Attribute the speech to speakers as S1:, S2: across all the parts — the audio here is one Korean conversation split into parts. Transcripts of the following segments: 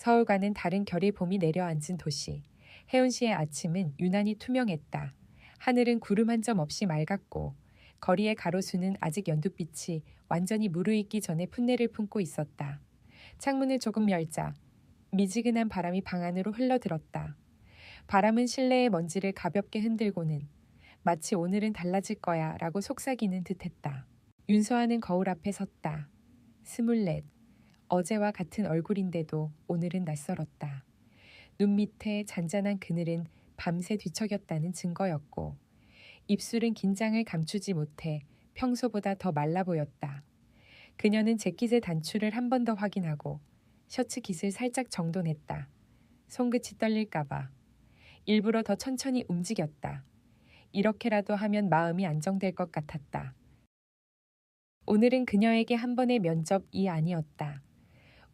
S1: 서울과는 다른 결의 봄이 내려앉은 도시. 혜운시의 아침은 유난히 투명했다. 하늘은 구름 한 점 없이 맑았고 거리의 가로수는 아직 연두빛이 완전히 무르익기 전에 풋내를 품고 있었다. 창문을 조금 열자 미지근한 바람이 방 안으로 흘러들었다. 바람은 실내의 먼지를 가볍게 흔들고는 마치 오늘은 달라질 거야 라고 속삭이는 듯했다. 윤서아는 거울 앞에 섰다. 24. 어제와 같은 얼굴인데도 오늘은 낯설었다. 눈 밑에 잔잔한 그늘은 밤새 뒤척였다는 증거였고 입술은 긴장을 감추지 못해 평소보다 더 말라 보였다. 그녀는 재킷의 단추를 한 번 더 확인하고 셔츠 깃을 살짝 정돈했다. 손끝이 떨릴까봐. 일부러 더 천천히 움직였다. 이렇게라도 하면 마음이 안정될 것 같았다. 오늘은 그녀에게 한 번의 면접이 아니었다.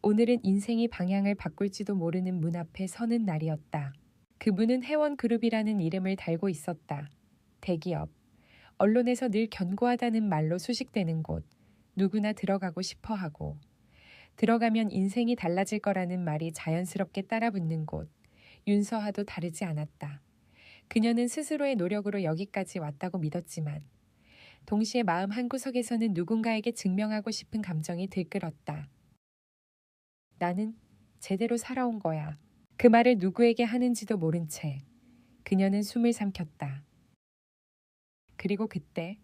S1: 오늘은 인생이 방향을 바꿀지도 모르는 문 앞에 서는 날이었다. 그분은 혜원그룹이라는 이름을 달고 있었다. 대기업. 언론에서 늘 견고하다는 말로 수식되는 곳. 누구나 들어가고 싶어 하고. 들어가면 인생이 달라질 거라는 말이 자연스럽게 따라붙는 곳. 윤서아도 다르지 않았다. 그녀는 스스로의 노력으로 여기까지 왔다고 믿었지만 동시에 마음 한구석에서는 누군가에게 증명하고 싶은 감정이 들끓었다. 나는 제대로 살아온 거야. 그 말을 누구에게 하는지도 모른 채 그녀는 숨을 삼켰다. 그리고 그때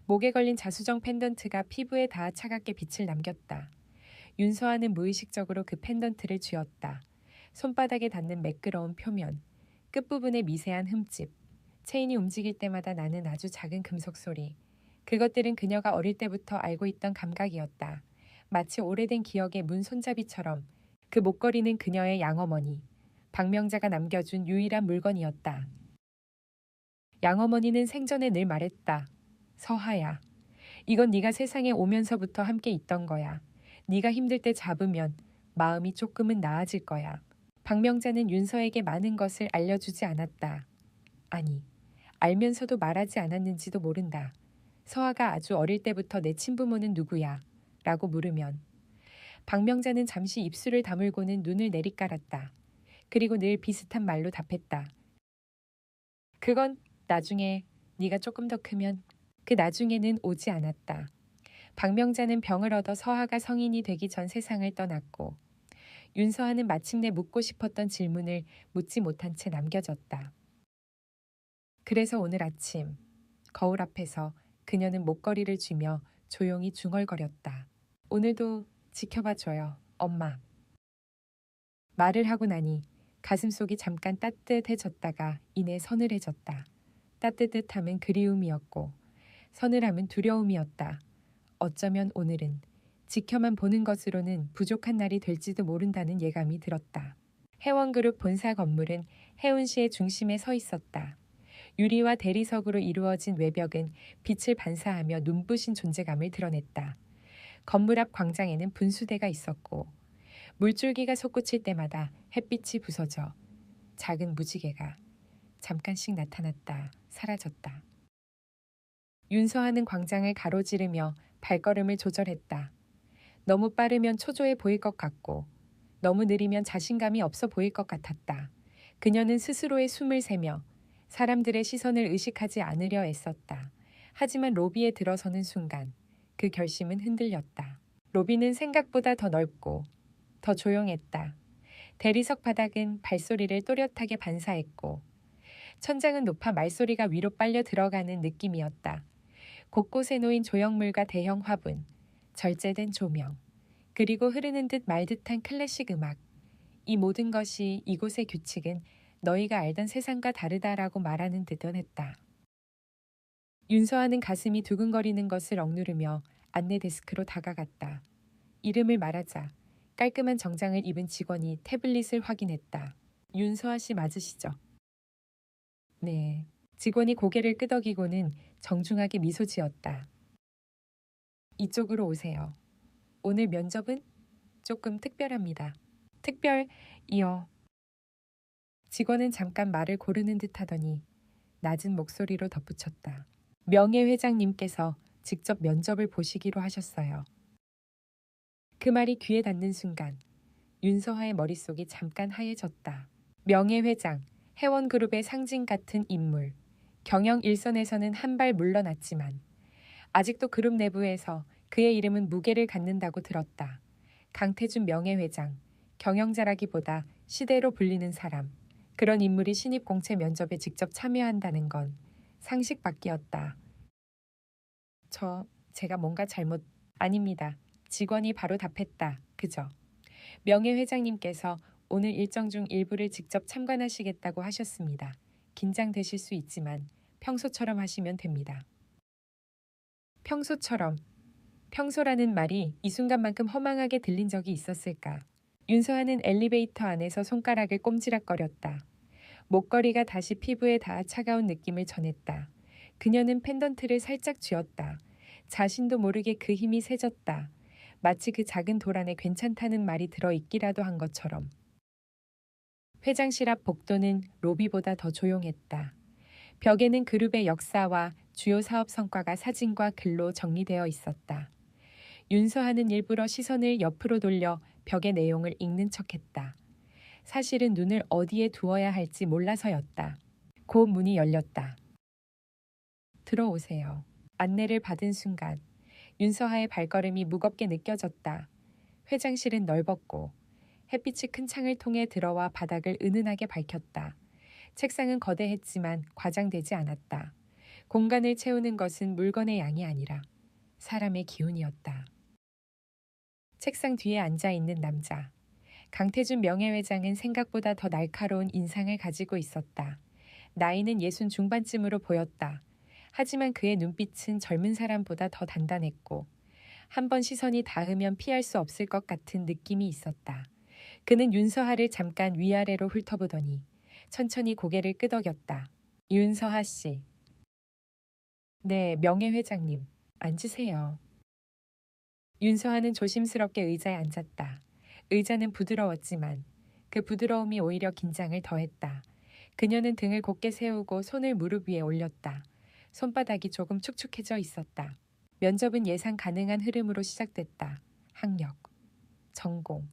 S1: 목에 걸린 자수정 펜던트가 피부에 닿아 차갑게 빛을 남겼다. 윤서아는 무의식적으로 그 펜던트를 쥐었다. 손바닥에 닿는 매끄러운 표면, 끝부분의 미세한 흠집, 체인이 움직일 때마다 나는 아주 작은 금속 소리. 그것들은 그녀가 어릴 때부터 알고 있던 감각이었다. 마치 오래된 기억의 문 손잡이처럼 그 목걸이는 그녀의 양어머니, 박명자가 남겨준 유일한 물건이었다. 양어머니는 생전에 늘 말했다. 서하야, 이건 네가 세상에 오면서부터 함께 있던 거야. 네가 힘들 때 잡으면 마음이 조금은 나아질 거야. 박명자는 윤서에게 많은 것을 알려주지 않았다. 아니, 알면서도 말하지 않았는지도 모른다. 서하가 아주 어릴 때부터 내 친부모는 누구야? 라고 물으면 박명자는 잠시 입술을 다물고는 눈을 내리깔았다. 그리고 늘 비슷한 말로 답했다. 그건 나중에 네가 조금 더 크면. 그 나중에는 오지 않았다. 박명자는 병을 얻어 서하가 성인이 되기 전 세상을 떠났고 윤서아는 마침내 묻고 싶었던 질문을 묻지 못한 채 남겨졌다. 그래서 오늘 아침 거울 앞에서 그녀는 목걸이를 쥐며 조용히 중얼거렸다. 오늘도 지켜봐줘요, 엄마. 말을 하고 나니 가슴속이 잠깐 따뜻해졌다가 이내 서늘해졌다. 따뜻함은 그리움이었고 서늘함은 두려움이었다. 어쩌면 오늘은 지켜만 보는 것으로는 부족한 날이 될지도 모른다는 예감이 들었다. 혜원그룹 본사 건물은 혜운시의 중심에 서 있었다. 유리와 대리석으로 이루어진 외벽은 빛을 반사하며 눈부신 존재감을 드러냈다. 건물 앞 광장에는 분수대가 있었고 물줄기가 솟구칠 때마다 햇빛이 부서져 작은 무지개가 잠깐씩 나타났다 사라졌다. 윤서아는 광장을 가로지르며 발걸음을 조절했다. 너무 빠르면 초조해 보일 것 같고 너무 느리면 자신감이 없어 보일 것 같았다. 그녀는 스스로의 숨을 세며 사람들의 시선을 의식하지 않으려 애썼다. 하지만 로비에 들어서는 순간 그 결심은 흔들렸다. 로비는 생각보다 더 넓고 더 조용했다. 대리석 바닥은 발소리를 또렷하게 반사했고 천장은 높아 말소리가 위로 빨려 들어가는 느낌이었다. 곳곳에 놓인 조형물과 대형 화분, 절제된 조명, 그리고 흐르는 듯 말 듯한 클래식 음악. 이 모든 것이 이곳의 규칙은 너희가 알던 세상과 다르다라고 말하는 듯은 했다. 윤서아는 가슴이 두근거리는 것을 억누르며 안내 데스크로 다가갔다. 이름을 말하자 깔끔한 정장을 입은 직원이 태블릿을 확인했다. 윤서아 씨 맞으시죠? 네. 직원이 고개를 끄덕이고는 정중하게 미소 지었다. 이쪽으로 오세요. 오늘 면접은 조금 특별합니다. 특별이요. 직원은 잠깐 말을 고르는 듯 하더니 낮은 목소리로 덧붙였다. 명예회장님께서 직접 면접을 보시기로 하셨어요. 그 말이 귀에 닿는 순간 윤서하의 머릿속이 잠깐 하얘졌다. 명예회장, 회원그룹의 상징 같은 인물. 경영 일선에서는 한 발 물러났지만 아직도 그룹 내부에서 그의 이름은 무게를 갖는다고 들었다. 강태준 명예회장, 경영자라기보다 시대로 불리는 사람. 그런 인물이 신입 공채 면접에 직접 참여한다는 건 상식 밖이었다. 제가 뭔가 잘못... 아닙니다. 직원이 바로 답했다. 그죠? 명예회장님께서 오늘 일정 중 일부를 직접 참관하시겠다고 하셨습니다. 긴장되실 수 있지만 평소처럼 하시면 됩니다. 평소처럼. 평소라는 말이 이 순간만큼 허망하게 들린 적이 있었을까? 윤서아는 엘리베이터 안에서 손가락을 꼼지락거렸다. 목걸이가 다시 피부에 닿아 차가운 느낌을 전했다. 그녀는 펜던트를 살짝 쥐었다. 자신도 모르게 그 힘이 세졌다. 마치 그 작은 돌 안에 괜찮다는 말이 들어있기라도 한 것처럼. 회장실 앞 복도는 로비보다 더 조용했다. 벽에는 그룹의 역사와 주요 사업 성과가 사진과 글로 정리되어 있었다. 윤서하는 일부러 시선을 옆으로 돌려 벽의 내용을 읽는 척했다. 사실은 눈을 어디에 두어야 할지 몰라서였다. 곧 문이 열렸다. 들어오세요. 안내를 받은 순간 윤서하의 발걸음이 무겁게 느껴졌다. 회장실은 넓었고 햇빛이 큰 창을 통해 들어와 바닥을 은은하게 밝혔다. 책상은 거대했지만 과장되지 않았다. 공간을 채우는 것은 물건의 양이 아니라 사람의 기운이었다. 책상 뒤에 앉아있는 남자. 강태준 명예회장은 생각보다 더 날카로운 인상을 가지고 있었다. 나이는 60 중반쯤으로 보였다. 하지만 그의 눈빛은 젊은 사람보다 더 단단했고 한 번 시선이 닿으면 피할 수 없을 것 같은 느낌이 있었다. 그는 윤서하를 잠깐 위아래로 훑어보더니 천천히 고개를 끄덕였다. 윤서하 씨. 네, 명예회장님. 앉으세요. 윤서하는 조심스럽게 의자에 앉았다. 의자는 부드러웠지만 그 부드러움이 오히려 긴장을 더했다. 그녀는 등을 곧게 세우고 손을 무릎 위에 올렸다. 손바닥이 조금 축축해져 있었다. 면접은 예상 가능한 흐름으로 시작됐다. 학력, 전공,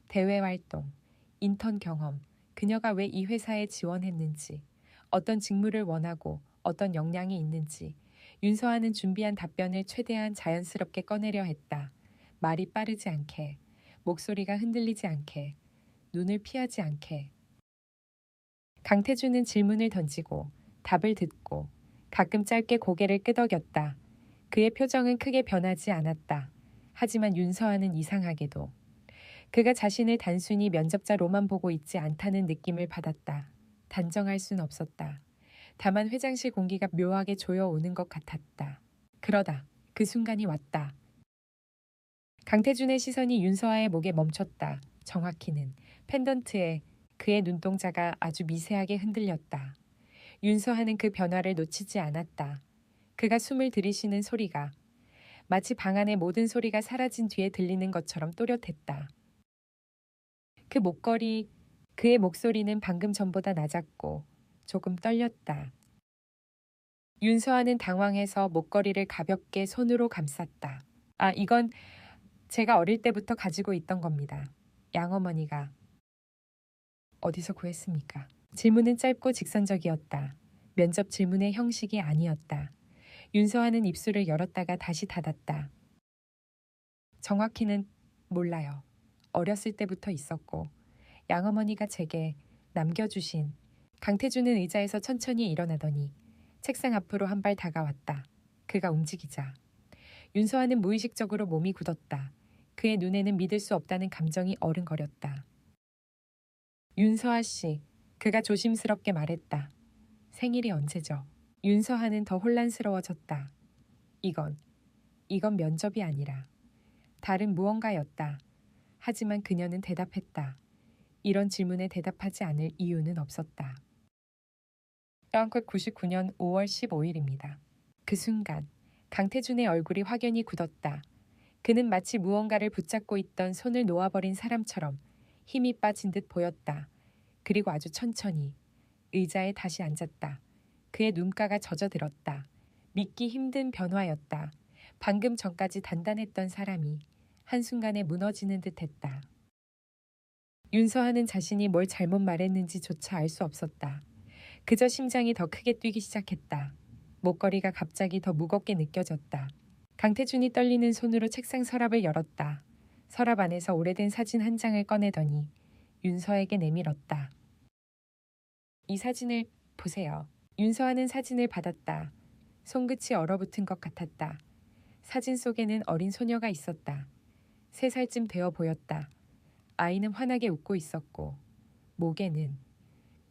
S1: 대외 활동, 인턴 경험, 그녀가 왜 이 회사에 지원했는지, 어떤 직무를 원하고 어떤 역량이 있는지, 윤서아는 준비한 답변을 최대한 자연스럽게 꺼내려 했다. 말이 빠르지 않게, 목소리가 흔들리지 않게, 눈을 피하지 않게. 강태준은 질문을 던지고 답을 듣고 가끔 짧게 고개를 끄덕였다. 그의 표정은 크게 변하지 않았다. 하지만 윤서아는 이상하게도 그가 자신을 단순히 면접자로만 보고 있지 않다는 느낌을 받았다. 단정할 순 없었다. 다만 회장실 공기가 묘하게 조여오는 것 같았다. 그러다 그 순간이 왔다. 강태준의 시선이 윤서아의 목에 멈췄다. 정확히는 펜던트에 그의 눈동자가 아주 미세하게 흔들렸다. 윤서아는 그 변화를 놓치지 않았다. 그가 숨을 들이쉬는 소리가 마치 방 안의 모든 소리가 사라진 뒤에 들리는 것처럼 또렷했다. 그 목걸이, 그의 목소리는 방금 전보다 낮았고 조금 떨렸다. 윤서아는 당황해서 목걸이를 가볍게 손으로 감쌌다. 아, 이건 제가 어릴 때부터 가지고 있던 겁니다. 양어머니가. 어디서 구했습니까? 질문은 짧고 직선적이었다. 면접 질문의 형식이 아니었다. 윤서아는 입술을 열었다가 다시 닫았다. 정확히는 몰라요. 어렸을 때부터 있었고 양어머니가 제게 남겨주신. 강태준은 의자에서 천천히 일어나더니 책상 앞으로 한 발 다가왔다. 그가 움직이자 윤서아는 무의식적으로 몸이 굳었다. 그의 눈에는 믿을 수 없다는 감정이 어른거렸다. 윤서아 씨, 그가 조심스럽게 말했다. 생일이 언제죠? 윤서아는 더 혼란스러워졌다. 이건 면접이 아니라 다른 무언가였다. 하지만 그녀는 대답했다. 이런 질문에 대답하지 않을 이유는 없었다. 1999년 5월 15일입니다. 그 순간 강태준의 얼굴이 확연히 굳었다. 그는 마치 무언가를 붙잡고 있던 손을 놓아버린 사람처럼 힘이 빠진 듯 보였다. 그리고 아주 천천히 의자에 다시 앉았다. 그의 눈가가 젖어들었다. 믿기 힘든 변화였다. 방금 전까지 단단했던 사람이 한순간에 무너지는 듯 했다. 윤서하는 자신이 뭘 잘못 말했는지조차 알 수 없었다. 그저 심장이 더 크게 뛰기 시작했다. 목걸이가 갑자기 더 무겁게 느껴졌다. 강태준이 떨리는 손으로 책상 서랍을 열었다. 서랍 안에서 오래된 사진 한 장을 꺼내더니 윤서에게 내밀었다. 이 사진을 보세요. 윤서하는 사진을 받았다. 손끝이 얼어붙은 것 같았다. 사진 속에는 어린 소녀가 있었다. 3살쯤 되어 보였다. 아이는 환하게 웃고 있었고 목에는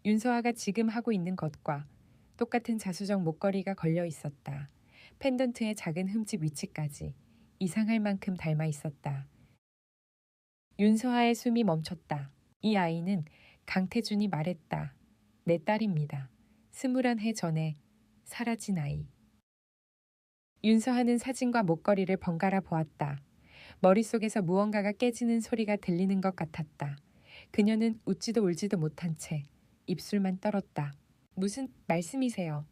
S1: 윤서아가 지금 하고 있는 것과 똑같은 자수정 목걸이가 걸려 있었다. 펜던트의 작은 흠집 위치까지 이상할 만큼 닮아 있었다. 윤서아의 숨이 멈췄다. 이 아이는 강태준이 말했다. 내 딸입니다. 21해 전에 사라진 아이. 윤서아는 사진과 목걸이를 번갈아 보았다. 머릿속에서 무언가가 깨지는 소리가 들리는 것 같았다. 그녀는 웃지도 울지도 못한 채 입술만 떨었다. 무슨 말씀이세요?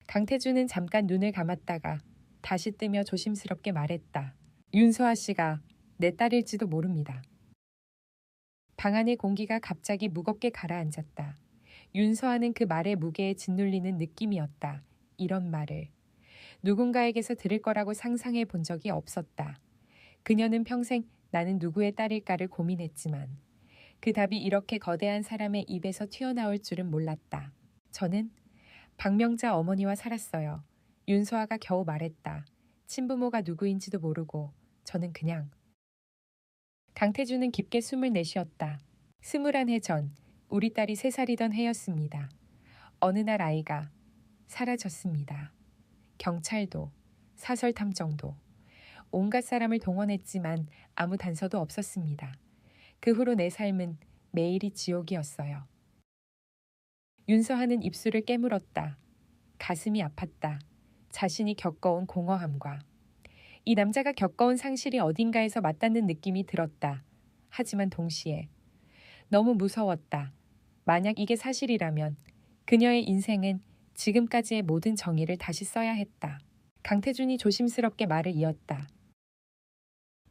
S1: 강태준은 잠깐 눈을 감았다가 다시 뜨며 조심스럽게 말했다. 윤서아 씨가 내 딸일지도 모릅니다. 방 안의 공기가 갑자기 무겁게 가라앉았다. 윤서아는 그 말의 무게에 짓눌리는 느낌이었다. 이런 말을 누군가에게서 들을 거라고 상상해 본 적이 없었다. 그녀는 평생 나는 누구의 딸일까를 고민했지만 그 답이 이렇게 거대한 사람의 입에서 튀어나올 줄은 몰랐다. 저는 박명자 어머니와 살았어요. 윤서아가 겨우 말했다. 친부모가 누구인지도 모르고 저는 그냥. 강태준은 깊게 숨을 내쉬었다. 21해 전 우리 딸이 3살이던 해였습니다. 어느 날 아이가 사라졌습니다. 경찰도 사설탐정도 온갖 사람을 동원했지만 아무 단서도 없었습니다. 그 후로 내 삶은 매일이 지옥이었어요. 윤서하는 입술을 깨물었다. 가슴이 아팠다. 자신이 겪어온 공허함과 이 남자가 겪어온 상실이 어딘가에서 맞닿는 느낌이 들었다. 하지만 동시에 너무 무서웠다. 만약 이게 사실이라면 그녀의 인생은 지금까지의 모든 정의를 다시 써야 했다. 강태준이 조심스럽게 말을 이었다.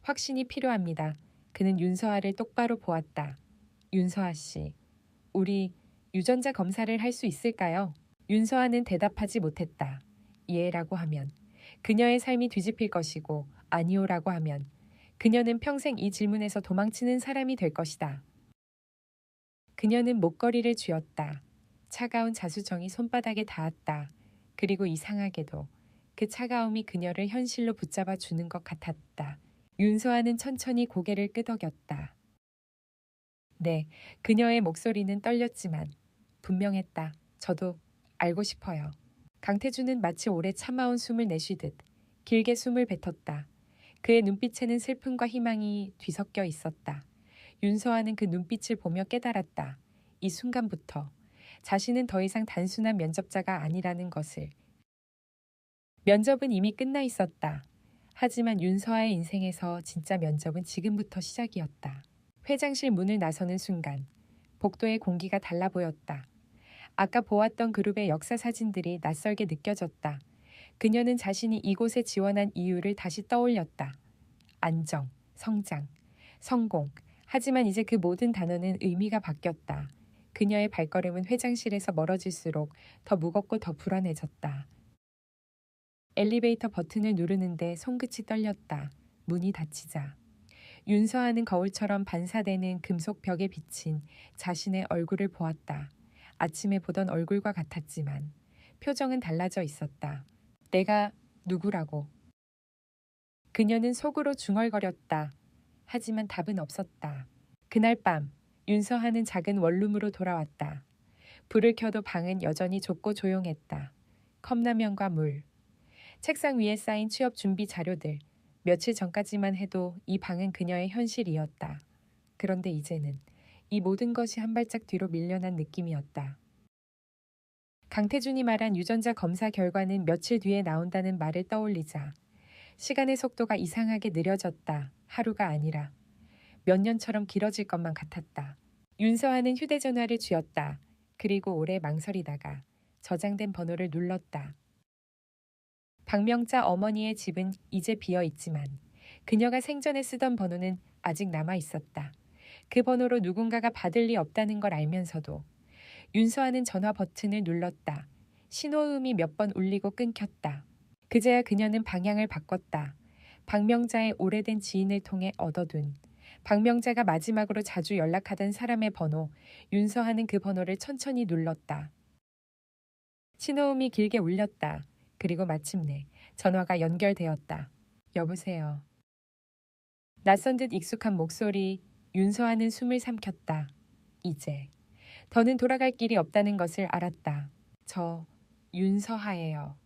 S1: 확신이 필요합니다. 그는 윤서아를 똑바로 보았다. 윤서아 씨, 우리 유전자 검사를 할 수 있을까요? 윤서아는 대답하지 못했다. 예라고 하면 그녀의 삶이 뒤집힐 것이고 아니오라고 하면 그녀는 평생 이 질문에서 도망치는 사람이 될 것이다. 그녀는 목걸이를 쥐었다. 차가운 자수정이 손바닥에 닿았다. 그리고 이상하게도 그 차가움이 그녀를 현실로 붙잡아 주는 것 같았다. 윤서아는 천천히 고개를 끄덕였다. 네, 그녀의 목소리는 떨렸지만 분명했다. 저도 알고 싶어요. 강태준은 마치 오래 참아온 숨을 내쉬듯 길게 숨을 뱉었다. 그의 눈빛에는 슬픔과 희망이 뒤섞여 있었다. 윤서아는 그 눈빛을 보며 깨달았다. 이 순간부터 자신은 더 이상 단순한 면접자가 아니라는 것을. 면접은 이미 끝나 있었다. 하지만 윤서아의 인생에서 진짜 면접은 지금부터 시작이었다. 회장실 문을 나서는 순간 복도의 공기가 달라 보였다. 아까 보았던 그룹의 역사 사진들이 낯설게 느껴졌다. 그녀는 자신이 이곳에 지원한 이유를 다시 떠올렸다. 안정, 성장, 성공. 하지만 이제 그 모든 단어는 의미가 바뀌었다. 그녀의 발걸음은 회장실에서 멀어질수록 더 무겁고 더 불안해졌다. 엘리베이터 버튼을 누르는데 손끝이 떨렸다. 문이 닫히자. 윤서아는 거울처럼 반사되는 금속 벽에 비친 자신의 얼굴을 보았다. 아침에 보던 얼굴과 같았지만 표정은 달라져 있었다. 내가 누구라고. 그녀는 속으로 중얼거렸다. 하지만 답은 없었다. 그날 밤 윤서하는 작은 원룸으로 돌아왔다. 불을 켜도 방은 여전히 좁고 조용했다. 컵라면과 물, 책상 위에 쌓인 취업 준비 자료들. 며칠 전까지만 해도 이 방은 그녀의 현실이었다. 그런데 이제는 이 모든 것이 한 발짝 뒤로 밀려난 느낌이었다. 강태준이 말한 유전자 검사 결과는 며칠 뒤에 나온다는 말을 떠올리자 시간의 속도가 이상하게 느려졌다. 하루가 아니라 몇 년처럼 길어질 것만 같았다. 윤서아는 휴대전화를 쥐었다. 그리고 오래 망설이다가 저장된 번호를 눌렀다. 박명자 어머니의 집은 이제 비어 있지만 그녀가 생전에 쓰던 번호는 아직 남아 있었다. 그 번호로 누군가가 받을 리 없다는 걸 알면서도 윤서아는 전화 버튼을 눌렀다. 신호음이 몇 번 울리고 끊겼다. 그제야 그녀는 방향을 바꿨다. 박명자의 오래된 지인을 통해 얻어둔 박명자가 마지막으로 자주 연락하던 사람의 번호, 윤서아는 그 번호를 천천히 눌렀다. 신호음이 길게 울렸다. 그리고 마침내 전화가 연결되었다. 여보세요. 낯선 듯 익숙한 목소리, 윤서아는 숨을 삼켰다. 이제 더는 돌아갈 길이 없다는 것을 알았다. 저 윤서하예요.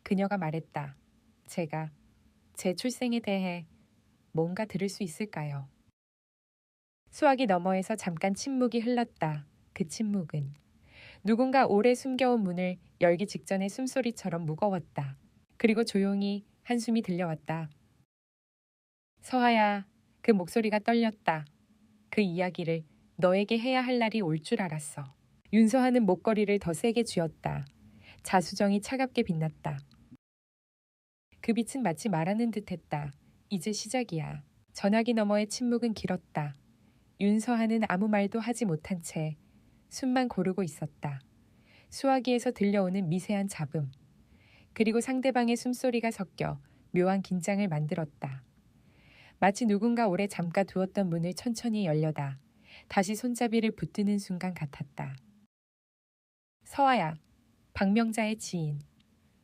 S1: 그녀가 말했다. 제가 제 출생에 대해 뭔가 들을 수 있을까요? 수화기 너머에서 잠깐 침묵이 흘렀다. 그 침묵은 누군가 오래 숨겨온 문을 열기 직전의 숨소리처럼 무거웠다. 그리고 조용히 한숨이 들려왔다. 서하야, 그 목소리가 떨렸다. 그 이야기를 너에게 해야 할 날이 올 줄 알았어. 윤서하는 목걸이를 더 세게 쥐었다. 자수정이 차갑게 빛났다. 그 빛은 마치 말하는 듯했다. 이제 시작이야. 전화기 너머의 침묵은 길었다. 윤서하는 아무 말도 하지 못한 채 숨만 고르고 있었다. 수화기에서 들려오는 미세한 잡음, 그리고 상대방의 숨소리가 섞여 묘한 긴장을 만들었다. 마치 누군가 오래 잠가 두었던 문을 천천히 열려다 다시 손잡이를 붙드는 순간 같았다. 서아야, 박명자의 지인.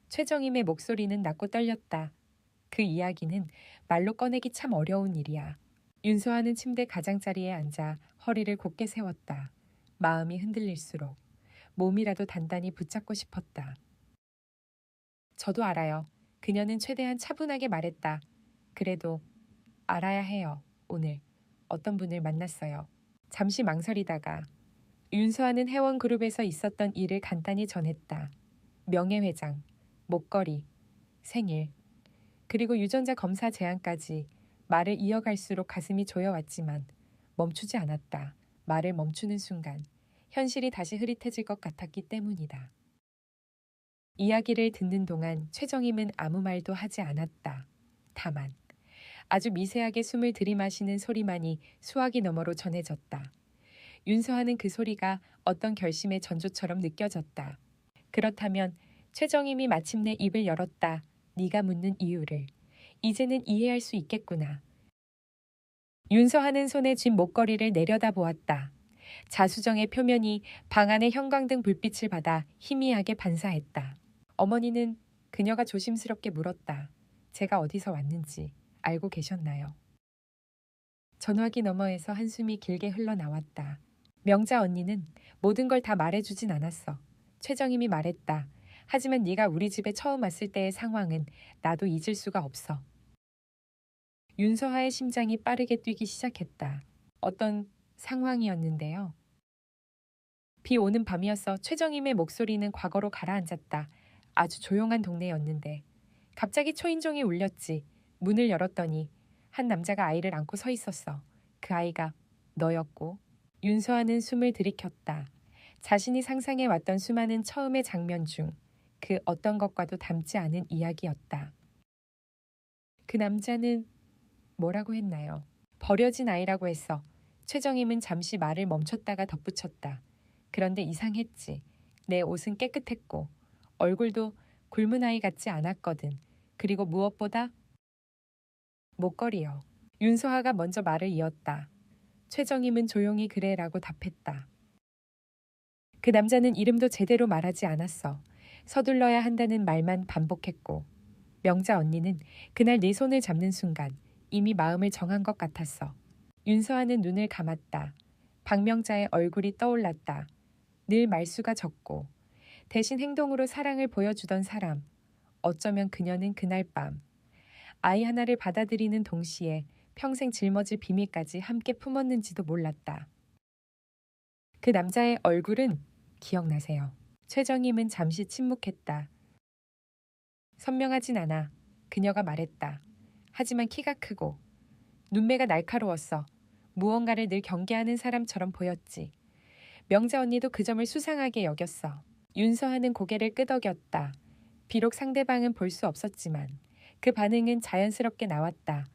S1: 최정임의 목소리는 낮고 떨렸다. 그 이야기는 말로 꺼내기 참 어려운 일이야. 윤서아는 침대 가장자리에 앉아 허리를 곧게 세웠다. 마음이 흔들릴수록 몸이라도 단단히 붙잡고 싶었다. 저도 알아요. 그녀는 최대한 차분하게 말했다. 그래도 알아야 해요. 오늘 어떤 분을 만났어요. 잠시 망설이다가 윤서아는 회원그룹에서 있었던 일을 간단히 전했다. 명예회장, 목걸이, 생일, 그리고 유전자 검사 제안까지 말을 이어갈수록 가슴이 조여왔지만 멈추지 않았다. 말을 멈추는 순간 현실이 다시 흐릿해질 것 같았기 때문이다. 이야기를 듣는 동안 최정임은 아무 말도 하지 않았다. 다만 아주 미세하게 숨을 들이마시는 소리만이 수화기 너머로 전해졌다. 윤서아는 그 소리가 어떤 결심의 전조처럼 느껴졌다. 그렇다면 최정임이 마침내 입을 열었다. 네가 묻는 이유를 이제는 이해할 수 있겠구나. 윤서아는 손에 쥔 목걸이를 내려다보았다. 자수정의 표면이 방 안의 형광등 불빛을 받아 희미하게 반사했다. 어머니는 그녀가 조심스럽게 물었다. 제가 어디서 왔는지 알고 계셨나요? 전화기 너머에서 한숨이 길게 흘러나왔다. 명자 언니는 모든 걸 다 말해주진 않았어. 최정임이 말했다. 하지만 네가 우리 집에 처음 왔을 때의 상황은 나도 잊을 수가 없어. 윤서하의 심장이 빠르게 뛰기 시작했다. 어떤 상황이었는데요. 비 오는 밤이었어. 최정임의 목소리는 과거로 가라앉았다. 아주 조용한 동네였는데 갑자기 초인종이 울렸지. 문을 열었더니 한 남자가 아이를 안고 서 있었어. 그 아이가 너였고. 윤서아는 숨을 들이켰다. 자신이 상상해왔던 수많은 처음의 장면 중 그 어떤 것과도 닮지 않은 이야기였다. 그 남자는 뭐라고 했나요? 버려진 아이라고 했어. 최정임은 잠시 말을 멈췄다가 덧붙였다. 그런데 이상했지. 내 옷은 깨끗했고 얼굴도 굶은 아이 같지 않았거든. 그리고 무엇보다 목걸이요. 윤서아가 먼저 말을 이었다. 최정임은 조용히 그래라고 답했다. 그 남자는 이름도 제대로 말하지 않았어. 서둘러야 한다는 말만 반복했고 명자 언니는 그날 네 손을 잡는 순간 이미 마음을 정한 것 같았어. 윤서아는 눈을 감았다. 박명자의 얼굴이 떠올랐다. 늘 말수가 적고 대신 행동으로 사랑을 보여주던 사람. 어쩌면 그녀는 그날 밤 아이 하나를 받아들이는 동시에 평생 짊어질 비밀까지 함께 품었는지도 몰랐다. 그 남자의 얼굴은 기억나세요. 최정임은 잠시 침묵했다. 선명하진 않아. 그녀가 말했다. 하지만 키가 크고 눈매가 날카로웠어. 무언가를 늘 경계하는 사람처럼 보였지. 명자 언니도 그 점을 수상하게 여겼어. 윤서하는 고개를 끄덕였다. 비록 상대방은 볼 수 없었지만 그 반응은 자연스럽게 나왔다.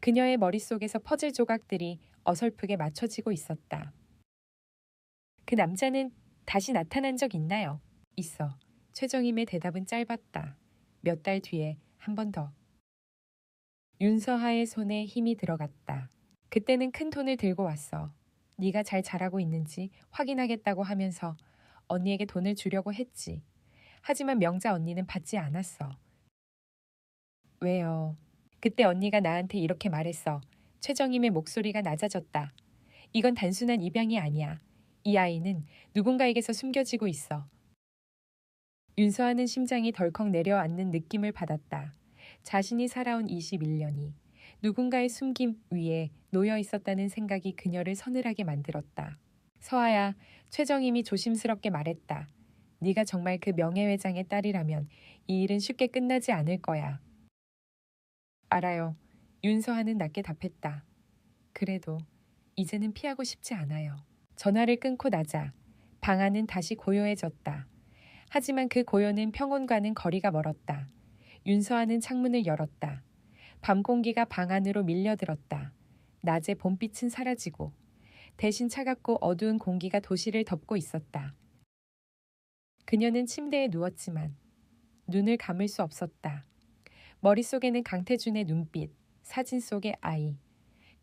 S1: 그녀의 머릿속에서 퍼즐 조각들이 어설프게 맞춰지고 있었다. 그 남자는 다시 나타난 적 있나요? 있어. 최정임의 대답은 짧았다. 몇 달 뒤에 한 번 더. 윤서하의 손에 힘이 들어갔다. 그때는 큰 돈을 들고 왔어. 네가 잘 자라고 있는지 확인하겠다고 하면서 언니에게 돈을 주려고 했지. 하지만 명자 언니는 받지 않았어. 왜요? 그때 언니가 나한테 이렇게 말했어. 최정임의 목소리가 낮아졌다. 이건 단순한 입양이 아니야. 이 아이는 누군가에게서 숨겨지고 있어. 윤서하는 심장이 덜컥 내려앉는 느낌을 받았다. 자신이 살아온 21년이 누군가의 숨김 위에 놓여 있었다는 생각이 그녀를 서늘하게 만들었다. 서아야, 최정임이 조심스럽게 말했다. 네가 정말 그 명예회장의 딸이라면 이 일은 쉽게 끝나지 않을 거야. 알아요. 윤서하는 낮게 답했다. 그래도 이제는 피하고 싶지 않아요. 전화를 끊고 나자 방 안은 다시 고요해졌다. 하지만 그 고요는 평온과는 거리가 멀었다. 윤서하는 창문을 열었다. 밤 공기가 방 안으로 밀려들었다. 낮의 봄빛은 사라지고 대신 차갑고 어두운 공기가 도시를 덮고 있었다. 그녀는 침대에 누웠지만 눈을 감을 수 없었다. 머릿속에는 강태준의 눈빛, 사진 속의 아이,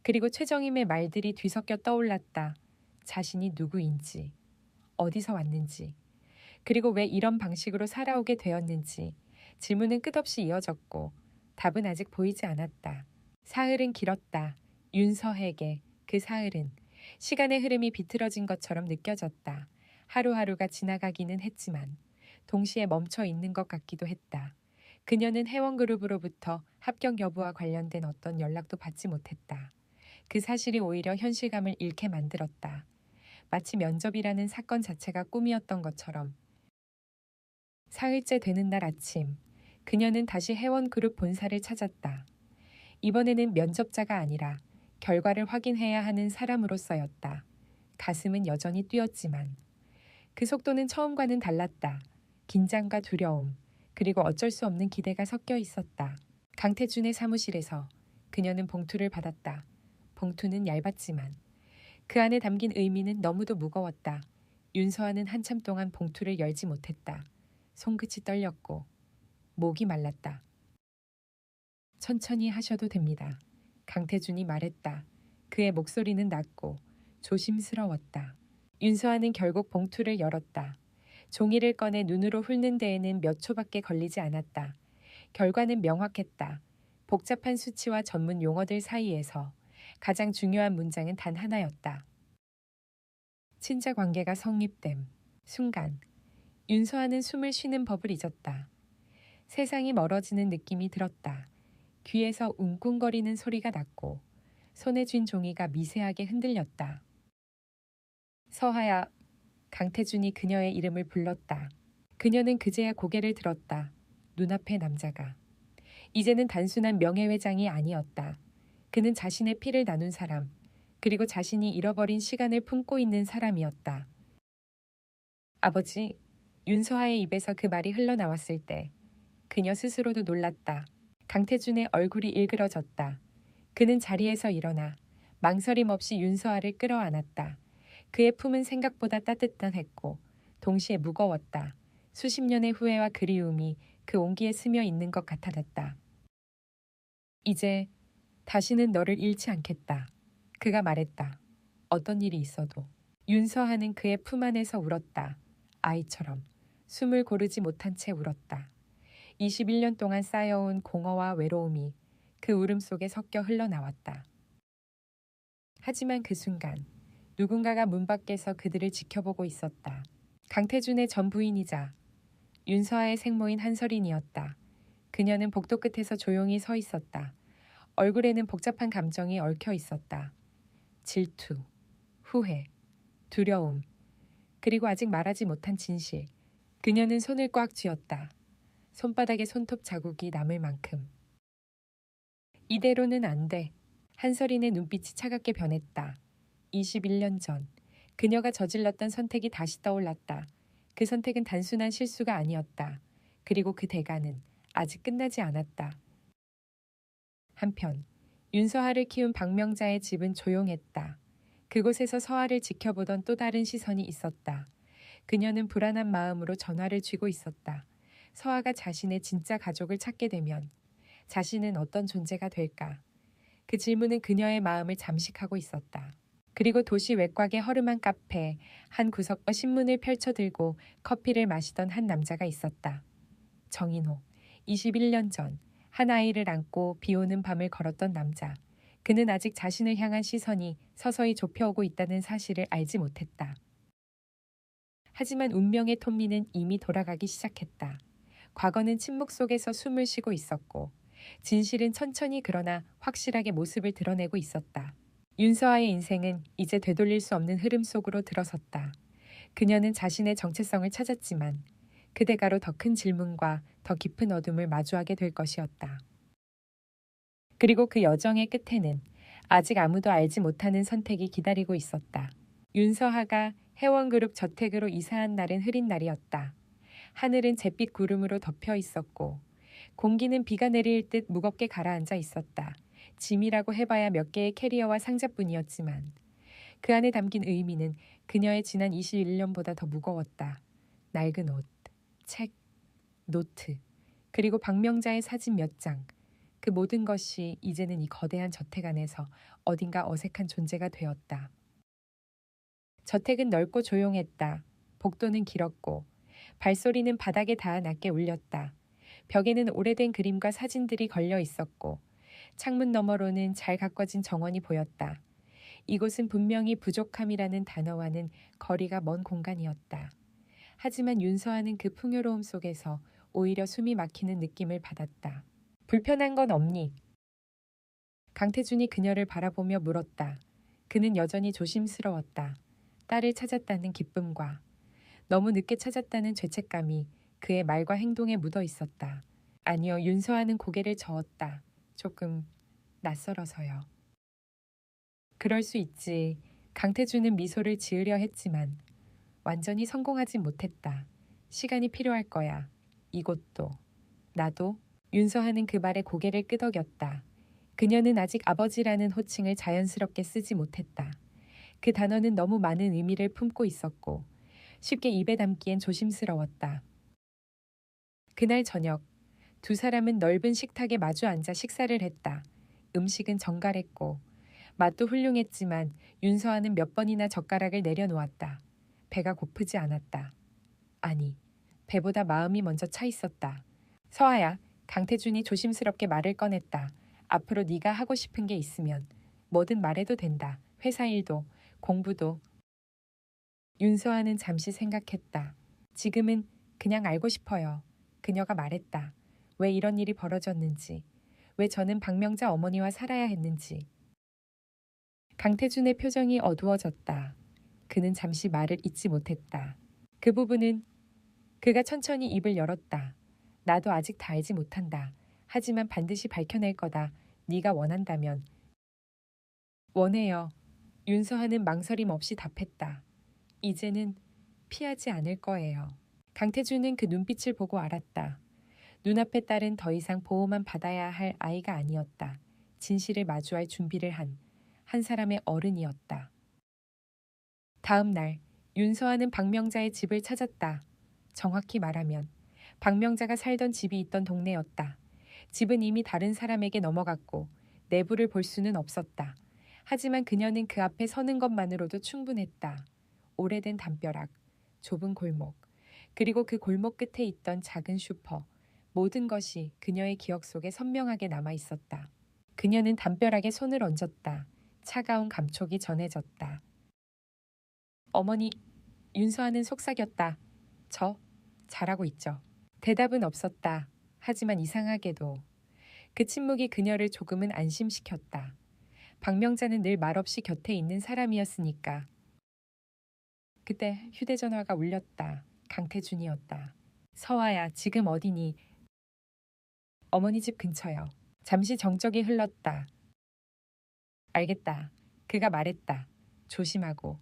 S1: 그리고 최정임의 말들이 뒤섞여 떠올랐다. 자신이 누구인지, 어디서 왔는지, 그리고 왜 이런 방식으로 살아오게 되었는지 질문은 끝없이 이어졌고 답은 아직 보이지 않았다. 사흘은 길었다. 윤서에게 그 사흘은 시간의 흐름이 비틀어진 것처럼 느껴졌다. 하루하루가 지나가기는 했지만 동시에 멈춰 있는 것 같기도 했다. 그녀는 회원그룹으로부터 합격 여부와 관련된 어떤 연락도 받지 못했다. 그 사실이 오히려 현실감을 잃게 만들었다. 마치 면접이라는 사건 자체가 꿈이었던 것처럼. 사흘째 되는 날 아침, 그녀는 다시 회원그룹 본사를 찾았다. 이번에는 면접자가 아니라 결과를 확인해야 하는 사람으로서였다. 가슴은 여전히 뛰었지만 그 속도는 처음과는 달랐다. 긴장과 두려움, 그리고 어쩔 수 없는 기대가 섞여 있었다. 강태준의 사무실에서 그녀는 봉투를 받았다. 봉투는 얇았지만 그 안에 담긴 의미는 너무도 무거웠다. 윤서아는 한참 동안 봉투를 열지 못했다. 손끝이 떨렸고 목이 말랐다. 천천히 하셔도 됩니다. 강태준이 말했다. 그의 목소리는 낮고 조심스러웠다. 윤서아는 결국 봉투를 열었다. 종이를 꺼내 눈으로 훑는 데에는 몇 초밖에 걸리지 않았다. 결과는 명확했다. 복잡한 수치와 전문 용어들 사이에서 가장 중요한 문장은 단 하나였다. 친자 관계가 성립됨. 순간 윤서아는 숨을 쉬는 법을 잊었다. 세상이 멀어지는 느낌이 들었다. 귀에서 웅웅거리는 소리가 났고 손에 쥔 종이가 미세하게 흔들렸다. 서하야, 강태준이 그녀의 이름을 불렀다. 그녀는 그제야 고개를 들었다. 눈앞의 남자가. 이제는 단순한 명예회장이 아니었다. 그는 자신의 피를 나눈 사람, 그리고 자신이 잃어버린 시간을 품고 있는 사람이었다. 아버지, 윤서하의 입에서 그 말이 흘러나왔을 때 그녀 스스로도 놀랐다. 강태준의 얼굴이 일그러졌다. 그는 자리에서 일어나 망설임 없이 윤서아를 끌어안았다. 그의 품은 생각보다 따뜻했고 동시에 무거웠다. 수십 년의 후회와 그리움이 그 온기에 스며 있는 것 같아졌다. 이제 다시는 너를 잃지 않겠다. 그가 말했다. 어떤 일이 있어도. 윤서하는 그의 품 안에서 울었다. 아이처럼 숨을 고르지 못한 채 울었다. 21년 동안 쌓여온 공허와 외로움이 그 울음 속에 섞여 흘러나왔다. 하지만 그 순간 누군가가 문 밖에서 그들을 지켜보고 있었다. 강태준의 전 부인이자 윤서아의 생모인 한설인이었다. 그녀는 복도 끝에서 조용히 서 있었다. 얼굴에는 복잡한 감정이 얽혀 있었다. 질투, 후회, 두려움, 그리고 아직 말하지 못한 진실. 그녀는 손을 꽉 쥐었다. 손바닥에 손톱 자국이 남을 만큼. 이대로는 안 돼. 한설인의 눈빛이 차갑게 변했다. 21년 전 그녀가 저질렀던 선택이 다시 떠올랐다. 그 선택은 단순한 실수가 아니었다. 그리고 그 대가는 아직 끝나지 않았다. 한편 윤서하를 키운 박명자의 집은 조용했다. 그곳에서 서하를 지켜보던 또 다른 시선이 있었다. 그녀는 불안한 마음으로 전화를 쥐고 있었다. 서하가 자신의 진짜 가족을 찾게 되면 자신은 어떤 존재가 될까? 그 질문은 그녀의 마음을 잠식하고 있었다. 그리고 도시 외곽의 허름한 카페 한 구석과 신문을 펼쳐들고 커피를 마시던 한 남자가 있었다. 정인호. 21년 전 한 아이를 안고 비오는 밤을 걸었던 남자. 그는 아직 자신을 향한 시선이 서서히 좁혀오고 있다는 사실을 알지 못했다. 하지만 운명의 톱니는 이미 돌아가기 시작했다. 과거는 침묵 속에서 숨을 쉬고 있었고 진실은 천천히 그러나 확실하게 모습을 드러내고 있었다. 윤서아의 인생은 이제 되돌릴 수 없는 흐름 속으로 들어섰다. 그녀는 자신의 정체성을 찾았지만 그 대가로 더 큰 질문과 더 깊은 어둠을 마주하게 될 것이었다. 그리고 그 여정의 끝에는 아직 아무도 알지 못하는 선택이 기다리고 있었다. 윤서하가 해원그룹 저택으로 이사한 날은 흐린 날이었다. 하늘은 잿빛 구름으로 덮여 있었고 공기는 비가 내릴 듯 무겁게 가라앉아 있었다. 짐이라고 해봐야 몇 개의 캐리어와 상자뿐이었지만 그 안에 담긴 의미는 그녀의 지난 21년보다 더 무거웠다. 낡은 옷, 책, 노트, 그리고 박명자의 사진 몇 장. 그 모든 것이 이제는 이 거대한 저택 안에서 어딘가 어색한 존재가 되었다. 저택은 넓고 조용했다. 복도는 길었고 발소리는 바닥에 닿아 낮게 울렸다. 벽에는 오래된 그림과 사진들이 걸려 있었고 창문 너머로는 잘 가꿔진 정원이 보였다. 이곳은 분명히 부족함이라는 단어와는 거리가 먼 공간이었다. 하지만 윤서아는 그 풍요로움 속에서 오히려 숨이 막히는 느낌을 받았다. 불편한 건 없니? 강태준이 그녀를 바라보며 물었다. 그는 여전히 조심스러웠다. 딸을 찾았다는 기쁨과 너무 늦게 찾았다는 죄책감이 그의 말과 행동에 묻어 있었다. 아니요, 윤서아는 고개를 저었다. 조금 낯설어서요. 그럴 수 있지. 강태준은 미소를 지으려 했지만 완전히 성공하진 못했다. 시간이 필요할 거야. 이곳도. 나도. 윤서하는 그 말에 고개를 끄덕였다. 그녀는 아직 아버지라는 호칭을 자연스럽게 쓰지 못했다. 그 단어는 너무 많은 의미를 품고 있었고 쉽게 입에 담기엔 조심스러웠다. 그날 저녁 두 사람은 넓은 식탁에 마주 앉아 식사를 했다. 음식은 정갈했고 맛도 훌륭했지만 윤서아는 몇 번이나 젓가락을 내려놓았다. 배가 고프지 않았다. 아니, 배보다 마음이 먼저 차 있었다. 서아야, 강태준이 조심스럽게 말을 꺼냈다. 앞으로 네가 하고 싶은 게 있으면 뭐든 말해도 된다. 회사 일도, 공부도. 윤서아는 잠시 생각했다. 지금은 그냥 알고 싶어요. 그녀가 말했다. 왜 이런 일이 벌어졌는지, 왜 저는 박명자 어머니와 살아야 했는지. 강태준의 표정이 어두워졌다. 그는 잠시 말을 잇지 못했다. 그 부분은 그가 천천히 입을 열었다. 나도 아직 다 알지 못한다. 하지만 반드시 밝혀낼 거다. 네가 원한다면. 원해요. 윤서하는 망설임 없이 답했다. 이제는 피하지 않을 거예요. 강태준은 그 눈빛을 보고 알았다. 눈앞의 딸은 더 이상 보호만 받아야 할 아이가 아니었다. 진실을 마주할 준비를 한 사람의 어른이었다. 다음 날 윤서아는 박명자의 집을 찾았다. 정확히 말하면 박명자가 살던 집이 있던 동네였다. 집은 이미 다른 사람에게 넘어갔고 내부를 볼 수는 없었다. 하지만 그녀는 그 앞에 서는 것만으로도 충분했다. 오래된 담벼락, 좁은 골목, 그리고 그 골목 끝에 있던 작은 슈퍼. 모든 것이 그녀의 기억 속에 선명하게 남아 있었다. 그녀는 담벼락에 손을 얹었다. 차가운 감촉이 전해졌다. 어머니, 윤서아는 속삭였다. 저 잘하고 있죠. 대답은 없었다. 하지만 이상하게도 그 침묵이 그녀를 조금은 안심시켰다. 박명자는 늘 말없이 곁에 있는 사람이었으니까. 그때 휴대전화가 울렸다. 강태준이었다. 서아야, 지금 어디니? 어머니 집 근처요. 잠시 정적이 흘렀다. 알겠다. 그가 말했다. 조심하고.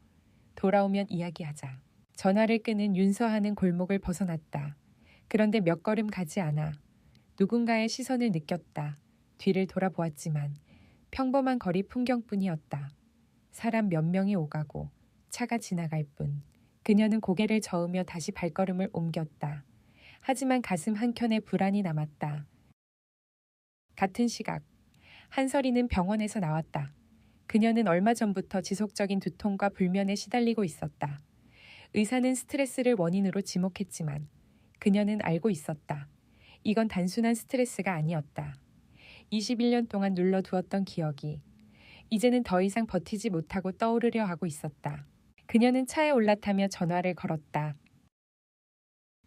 S1: 돌아오면 이야기하자. 전화를 끄는 윤서하는 골목을 벗어났다. 그런데 몇 걸음 가지 않아 누군가의 시선을 느꼈다. 뒤를 돌아보았지만 평범한 거리 풍경뿐이었다. 사람 몇 명이 오가고 차가 지나갈 뿐. 그녀는 고개를 저으며 다시 발걸음을 옮겼다. 하지만 가슴 한켠에 불안이 남았다. 같은 시각, 한설이는 병원에서 나왔다. 그녀는 얼마 전부터 지속적인 두통과 불면에 시달리고 있었다. 의사는 스트레스를 원인으로 지목했지만 그녀는 알고 있었다. 이건 단순한 스트레스가 아니었다. 21년 동안 눌러두었던 기억이 이제는 더 이상 버티지 못하고 떠오르려 하고 있었다. 그녀는 차에 올라타며 전화를 걸었다.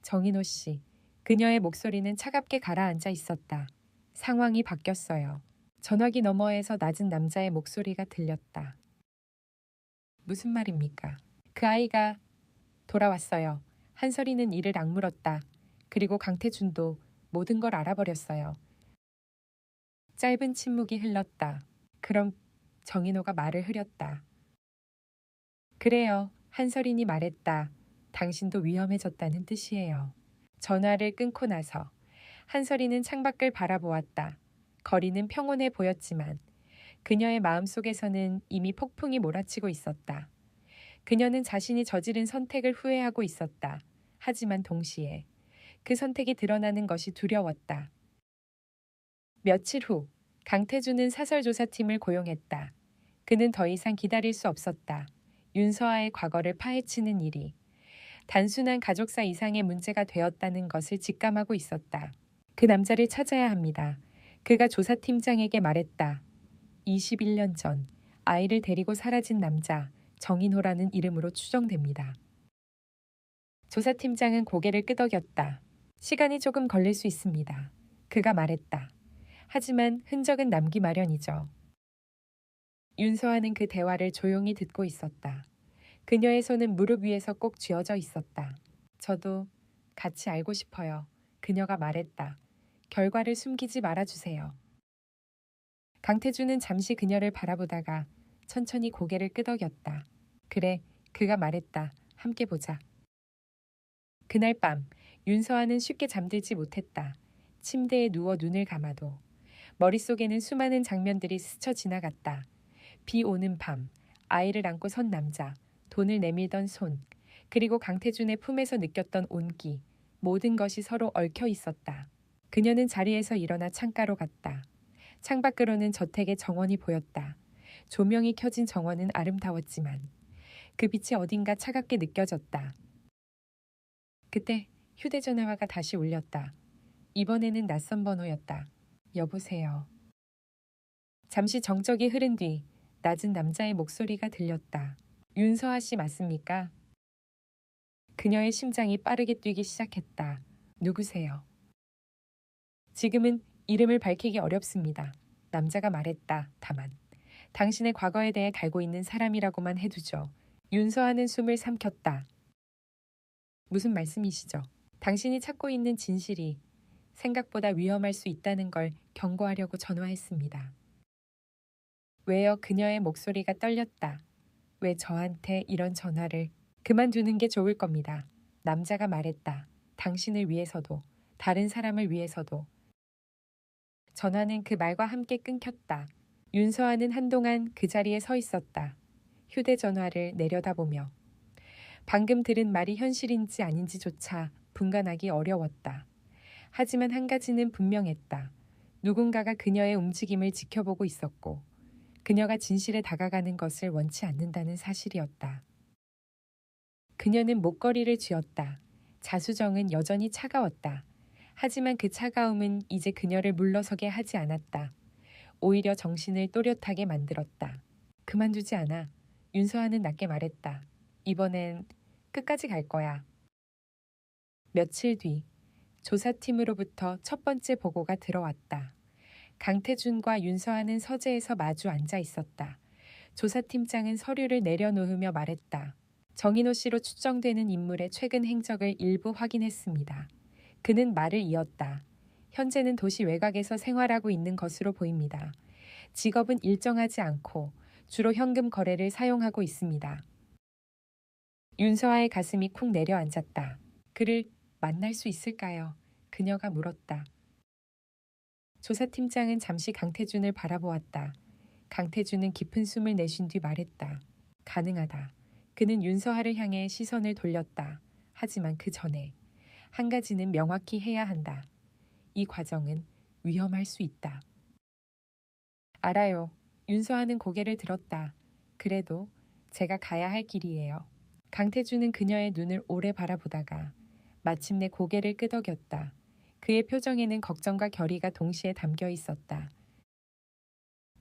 S1: 정인호 씨. 그녀의 목소리는 차갑게 가라앉아 있었다. 상황이 바뀌었어요. 전화기 너머에서 낮은 남자의 목소리가 들렸다. 무슨 말입니까? 그 아이가 돌아왔어요. 한설이는 이를 악물었다. 그리고 강태준도 모든 걸 알아버렸어요. 짧은 침묵이 흘렀다. 그럼 정인호가 말을 흐렸다. 그래요. 한설인이 말했다. 당신도 위험해졌다는 뜻이에요. 전화를 끊고 나서 한설이는 창밖을 바라보았다. 거리는 평온해 보였지만 그녀의 마음속에서는 이미 폭풍이 몰아치고 있었다. 그녀는 자신이 저지른 선택을 후회하고 있었다. 하지만 동시에 그 선택이 드러나는 것이 두려웠다. 며칠 후 강태준은 사설조사팀을 고용했다. 그는 더 이상 기다릴 수 없었다. 윤서아의 과거를 파헤치는 일이 단순한 가족사 이상의 문제가 되었다는 것을 직감하고 있었다. 그 남자를 찾아야 합니다. 그가 조사팀장에게 말했다. 21년 전 아이를 데리고 사라진 남자 정인호라는 이름으로 추정됩니다. 조사팀장은 고개를 끄덕였다. 시간이 조금 걸릴 수 있습니다. 그가 말했다. 하지만 흔적은 남기 마련이죠. 윤서아는 그 대화를 조용히 듣고 있었다. 그녀의 손은 무릎 위에서 꼭 쥐어져 있었다. 저도 같이 알고 싶어요. 그녀가 말했다. 결과를 숨기지 말아주세요. 강태준은 잠시 그녀를 바라보다가 천천히 고개를 끄덕였다. 그래, 그가 말했다. 함께 보자. 그날 밤 윤서아는 쉽게 잠들지 못했다. 침대에 누워 눈을 감아도 머릿속에는 수많은 장면들이 스쳐 지나갔다. 비 오는 밤, 아이를 안고 선 남자, 돈을 내밀던 손, 그리고 강태준의 품에서 느꼈던 온기, 모든 것이 서로 얽혀 있었다. 그녀는 자리에서 일어나 창가로 갔다. 창밖으로는 저택의 정원이 보였다. 조명이 켜진 정원은 아름다웠지만 그 빛이 어딘가 차갑게 느껴졌다. 그때 휴대전화가 다시 울렸다. 이번에는 낯선 번호였다. 여보세요. 잠시 정적이 흐른 뒤 낮은 남자의 목소리가 들렸다. 윤서아 씨 맞습니까? 그녀의 심장이 빠르게 뛰기 시작했다. 누구세요? 지금은 이름을 밝히기 어렵습니다. 남자가 말했다. 다만 당신의 과거에 대해 달고 있는 사람이라고만 해두죠. 윤서아는 숨을 삼켰다. 무슨 말씀이시죠? 당신이 찾고 있는 진실이 생각보다 위험할 수 있다는 걸 경고하려고 전화했습니다. 왜요? 그녀의 목소리가 떨렸다. 왜 저한테 이런 전화를? 그만두는 게 좋을 겁니다. 남자가 말했다. 당신을 위해서도, 다른 사람을 위해서도. 전화는 그 말과 함께 끊겼다. 윤서아는 한동안 그 자리에 서 있었다. 휴대전화를 내려다보며 방금 들은 말이 현실인지 아닌지조차 분간하기 어려웠다. 하지만 한 가지는 분명했다. 누군가가 그녀의 움직임을 지켜보고 있었고 그녀가 진실에 다가가는 것을 원치 않는다는 사실이었다. 그녀는 목걸이를 쥐었다. 자수정은 여전히 차가웠다. 하지만 그 차가움은 이제 그녀를 물러서게 하지 않았다. 오히려 정신을 또렷하게 만들었다. 그만두지 않아. 윤서아는 낮게 말했다. 이번엔 끝까지 갈 거야. 며칠 뒤 조사팀으로부터 첫 번째 보고가 들어왔다. 강태준과 윤서아는 서재에서 마주 앉아 있었다. 조사팀장은 서류를 내려놓으며 말했다. 정인호 씨로 추정되는 인물의 최근 행적을 일부 확인했습니다. 그는 말을 이었다. 현재는 도시 외곽에서 생활하고 있는 것으로 보입니다. 직업은 일정하지 않고 주로 현금 거래를 사용하고 있습니다. 윤서아의 가슴이 쿵 내려앉았다. 그를 만날 수 있을까요? 그녀가 물었다. 조사팀장은 잠시 강태준을 바라보았다. 강태준은 깊은 숨을 내쉰 뒤 말했다. 가능하다. 그는 윤서하를 향해 시선을 돌렸다. 하지만 그 전에 한 가지는 명확히 해야 한다. 이 과정은 위험할 수 있다. 알아요. 윤서하는 고개를 들었다. 그래도 제가 가야 할 길이에요. 강태준은 그녀의 눈을 오래 바라보다가 마침내 고개를 끄덕였다. 그의 표정에는 걱정과 결의가 동시에 담겨 있었다.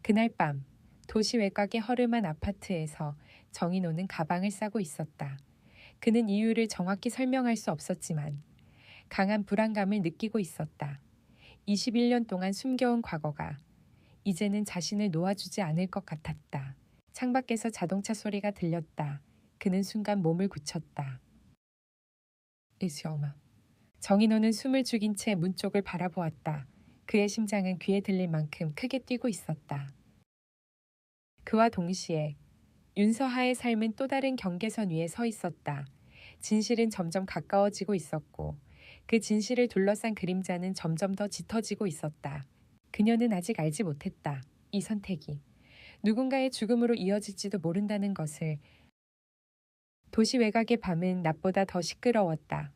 S1: 그날 밤 도시 외곽의 허름한 아파트에서 정인호는 가방을 싸고 있었다. 그는 이유를 정확히 설명할 수 없었지만 강한 불안감을 느끼고 있었다. 21년 동안 숨겨온 과거가 이제는 자신을 놓아주지 않을 것 같았다. 창밖에서 자동차 소리가 들렸다. 그는 순간 몸을 굳혔다. 이수엄아. 정인호는 숨을 죽인 채 문 쪽을 바라보았다. 그의 심장은 귀에 들릴 만큼 크게 뛰고 있었다. 그와 동시에 윤서하의 삶은 또 다른 경계선 위에 서 있었다. 진실은 점점 가까워지고 있었고 그 진실을 둘러싼 그림자는 점점 더 짙어지고 있었다. 그녀는 아직 알지 못했다. 이 선택이 누군가의 죽음으로 이어질지도 모른다는 것을. 도시 외곽의 밤은 낮보다 더 시끄러웠다.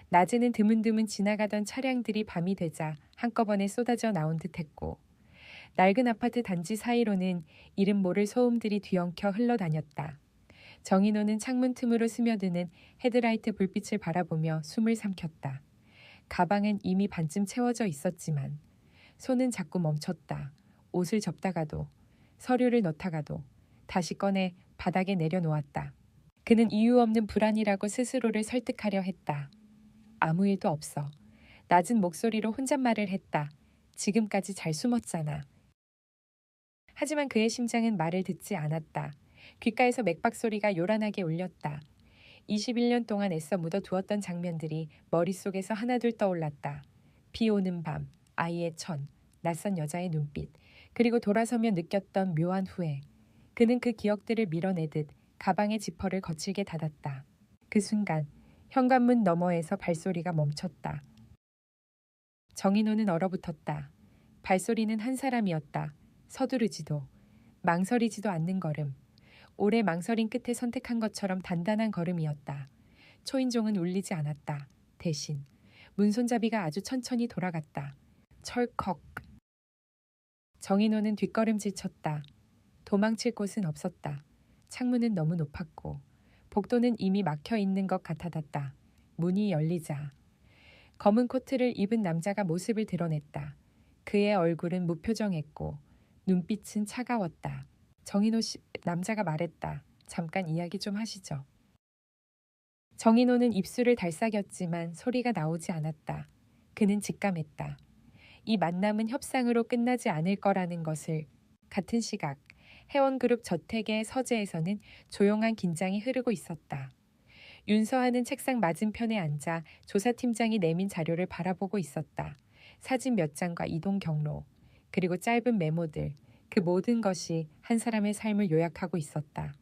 S1: 낮에는 드문드문 지나가던 차량들이 밤이 되자 한꺼번에 쏟아져 나온 듯했고 낡은 아파트 단지 사이로는 이름 모를 소음들이 뒤엉켜 흘러다녔다. 정인호는 창문 틈으로 스며드는 헤드라이트 불빛을 바라보며 숨을 삼켰다. 가방은 이미 반쯤 채워져 있었지만 손은 자꾸 멈췄다. 옷을 접다가도 서류를 넣다가도 다시 꺼내 바닥에 내려놓았다. 그는 이유 없는 불안이라고 스스로를 설득하려 했다. 아무 일도 없어. 낮은 목소리로 혼잣말을 했다. 지금까지 잘 숨었잖아. 하지만 그의 심장은 말을 듣지 않았다. 귓가에서 맥박 소리가 요란하게 울렸다. 21년 동안 애써 묻어두었던 장면들이 머릿속에서 하나둘 떠올랐다. 비 오는 밤, 아이의 천, 낯선 여자의 눈빛, 그리고 돌아서며 느꼈던 묘한 후회. 그는 그 기억들을 밀어내듯 가방의 지퍼를 거칠게 닫았다. 그 순간 현관문 너머에서 발소리가 멈췄다. 정인호는 얼어붙었다. 발소리는 한 사람이었다. 서두르지도 망설이지도 않는 걸음. 오래 망설인 끝에 선택한 것처럼 단단한 걸음이었다. 초인종은 울리지 않았다. 대신 문손잡이가 아주 천천히 돌아갔다. 철컥. 정인호는 뒷걸음질 쳤다. 도망칠 곳은 없었다. 창문은 너무 높았고 복도는 이미 막혀 있는 것 같아졌다. 문이 열리자 검은 코트를 입은 남자가 모습을 드러냈다. 그의 얼굴은 무표정했고 눈빛은 차가웠다. 정인호 씨, 남자가 말했다. 잠깐 이야기 좀 하시죠. 정인호는 입술을 달싹였지만 소리가 나오지 않았다. 그는 직감했다. 이 만남은 협상으로 끝나지 않을 거라는 것을. 같은 시각 해원그룹 저택의 서재에서는 조용한 긴장이 흐르고 있었다. 윤서하는 책상 맞은편에 앉아 조사팀장이 내민 자료를 바라보고 있었다. 사진 몇 장과 이동 경로, 그리고 짧은 메모들, 그 모든 것이 한 사람의 삶을 요약하고 있었다.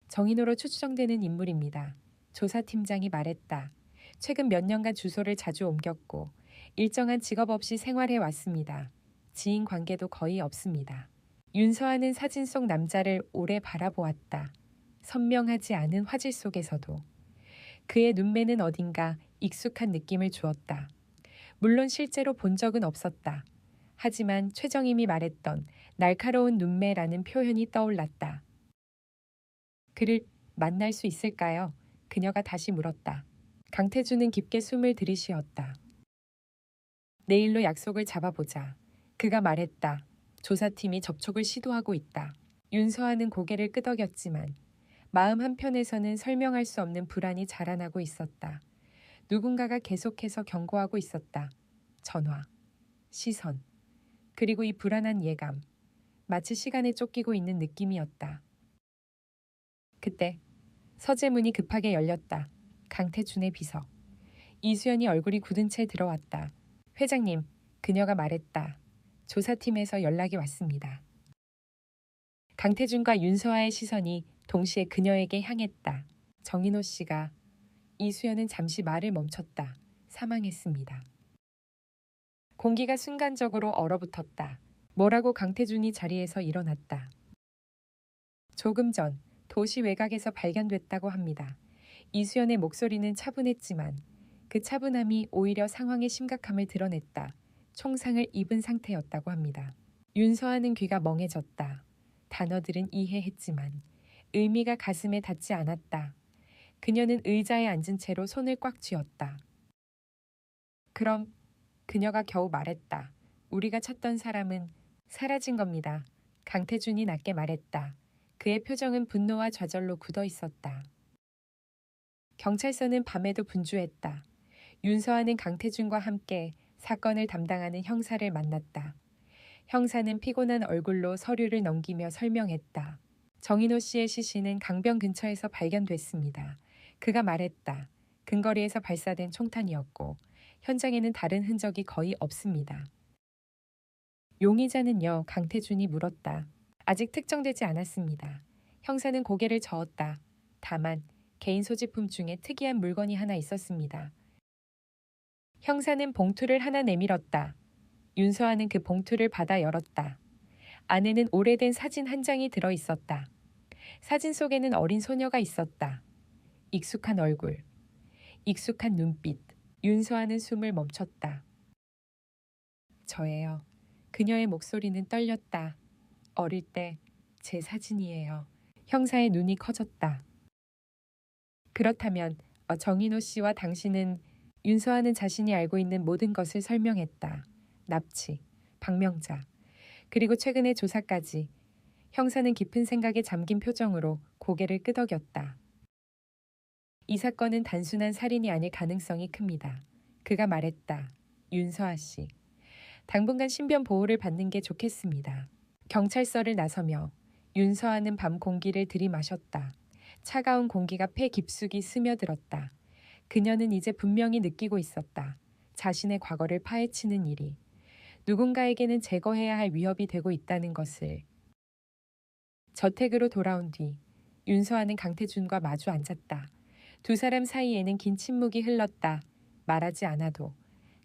S1: 정인호로 추정되는 인물입니다. 조사팀장이 말했다. 최근 몇 년간 주소를 자주 옮겼고 일정한 직업 없이 생활해 왔습니다. 지인 관계도 거의 없습니다. 윤서하는 사진 속 남자를 오래 바라보았다. 선명하지 않은 화질 속에서도 그의 눈매는 어딘가 익숙한 느낌을 주었다. 물론 실제로 본 적은 없었다. 하지만 최정임이 말했던 날카로운 눈매라는 표현이 떠올랐다. 그를 만날 수 있을까요? 그녀가 다시 물었다. 강태준은 깊게 숨을 들이쉬었다. 내일로 약속을 잡아보자. 그가 말했다. 조사팀이 접촉을 시도하고 있다. 윤서하는 고개를 끄덕였지만 마음 한편에서는 설명할 수 없는 불안이 자라나고 있었다. 누군가가 계속해서 경고하고 있었다. 전화, 시선, 그리고 이 불안한 예감. 마치 시간에 쫓기고 있는 느낌이었다. 그때 서재문이 급하게 열렸다. 강태준의 비서. 이수연이 얼굴이 굳은 채 들어왔다. 회장님, 그녀가 말했다. 조사팀에서 연락이 왔습니다. 강태준과 윤서아의 시선이 동시에 그녀에게 향했다. 정인호 씨가. 이수연은 잠시 말을 멈췄다. 사망했습니다. 공기가 순간적으로 얼어붙었다. 뭐라고 강태준이 자리에서 일어났다. 조금 전 도시 외곽에서 발견됐다고 합니다. 이수연의 목소리는 차분했지만 그 차분함이 오히려 상황의 심각함을 드러냈다. 총상을 입은 상태였다고 합니다. 윤서아는 귀가 멍해졌다. 단어들은 이해했지만 의미가 가슴에 닿지 않았다. 그녀는 의자에 앉은 채로 손을 꽉 쥐었다. 그럼 그녀가 겨우 말했다. 우리가 찾던 사람은 사라진 겁니다. 강태준이 낮게 말했다. 그의 표정은 분노와 좌절로 굳어 있었다. 경찰서는 밤에도 분주했다. 윤서아는 강태준과 함께 사건을 담당하는 형사를 만났다. 형사는 피곤한 얼굴로 서류를 넘기며 설명했다. 정인호 씨의 시신은 강변 근처에서 발견됐습니다. 그가 말했다. 근거리에서 발사된 총탄이었고 현장에는 다른 흔적이 거의 없습니다. 용의자는요? 강태준이 물었다. 아직 특정되지 않았습니다. 형사는 고개를 저었다. 다만 개인 소지품 중에 특이한 물건이 하나 있었습니다. 형사는 봉투를 하나 내밀었다. 윤서아는 그 봉투를 받아 열었다. 안에는 오래된 사진 한 장이 들어 있었다. 사진 속에는 어린 소녀가 있었다. 익숙한 얼굴, 익숙한 눈빛. 윤서아는 숨을 멈췄다. 저예요. 그녀의 목소리는 떨렸다. 어릴 때 제 사진이에요. 형사의 눈이 커졌다. 그렇다면 정인호 씨와 당신은 윤서아는 자신이 알고 있는 모든 것을 설명했다. 납치, 박명자, 그리고 최근의 조사까지. 형사는 깊은 생각에 잠긴 표정으로 고개를 끄덕였다. 이 사건은 단순한 살인이 아닐 가능성이 큽니다. 그가 말했다. 윤서아 씨, 당분간 신변 보호를 받는 게 좋겠습니다. 경찰서를 나서며 윤서아는 밤 공기를 들이마셨다. 차가운 공기가 폐 깊숙이 스며들었다. 그녀는 이제 분명히 느끼고 있었다. 자신의 과거를 파헤치는 일이 누군가에게는 제거해야 할 위협이 되고 있다는 것을. 저택으로 돌아온 뒤 윤서아는 강태준과 마주 앉았다. 두 사람 사이에는 긴 침묵이 흘렀다. 말하지 않아도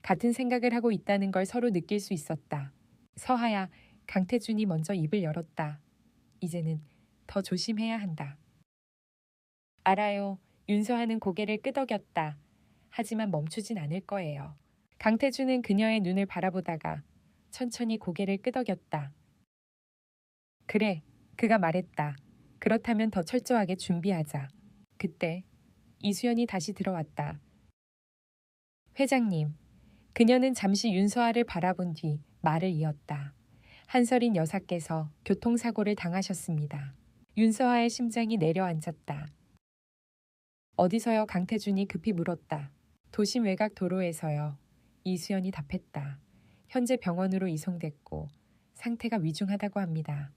S1: 같은 생각을 하고 있다는 걸 서로 느낄 수 있었다. 서하야, 강태준이 먼저 입을 열었다. 이제는 더 조심해야 한다. 알아요. 윤서아는 고개를 끄덕였다. 하지만 멈추진 않을 거예요. 강태준은 그녀의 눈을 바라보다가 천천히 고개를 끄덕였다. 그래, 그가 말했다. 그렇다면 더 철저하게 준비하자. 그때 이수연이 다시 들어왔다. 회장님, 그녀는 잠시 윤서아를 바라본 뒤 말을 이었다. 한설인 여사께서 교통사고를 당하셨습니다. 윤서아의 심장이 내려앉았다. 어디서요? 강태준이 급히 물었다. 도심 외곽 도로에서요. 이수연이 답했다. 현재 병원으로 이송됐고 상태가 위중하다고 합니다.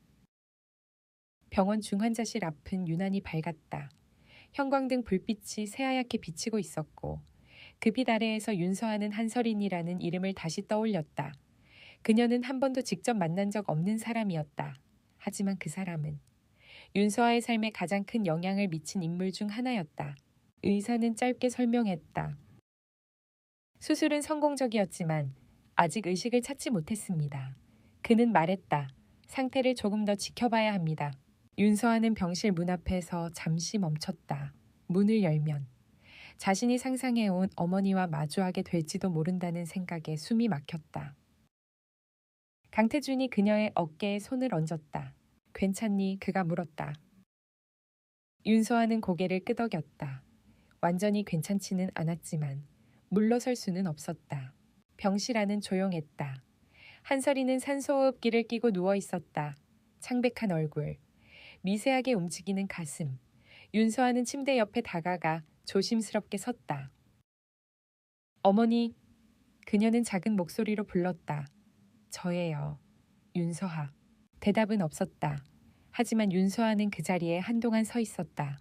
S1: 병원 중환자실 앞은 유난히 밝았다. 형광등 불빛이 새하얗게 비치고 있었고 그 빛 아래에서 윤서아는 한설인이라는 이름을 다시 떠올렸다. 그녀는 한 번도 직접 만난 적 없는 사람이었다. 하지만 그 사람은 윤서아의 삶에 가장 큰 영향을 미친 인물 중 하나였다. 의사는 짧게 설명했다. 수술은 성공적이었지만 아직 의식을 찾지 못했습니다. 그는 말했다. 상태를 조금 더 지켜봐야 합니다. 윤서아는 병실 문 앞에서 잠시 멈췄다. 문을 열면 자신이 상상해온 어머니와 마주하게 될지도 모른다는 생각에 숨이 막혔다. 강태준이 그녀의 어깨에 손을 얹었다. 괜찮니? 그가 물었다. 윤서아는 고개를 끄덕였다. 완전히 괜찮지는 않았지만 물러설 수는 없었다. 병실 안은 조용했다. 한설이는 산소호흡기를 끼고 누워 있었다. 창백한 얼굴, 미세하게 움직이는 가슴. 윤서아는 침대 옆에 다가가 조심스럽게 섰다. 어머니, 그녀는 작은 목소리로 불렀다. 저예요. 윤서아. 대답은 없었다. 하지만 윤서아는 그 자리에 한동안 서 있었다.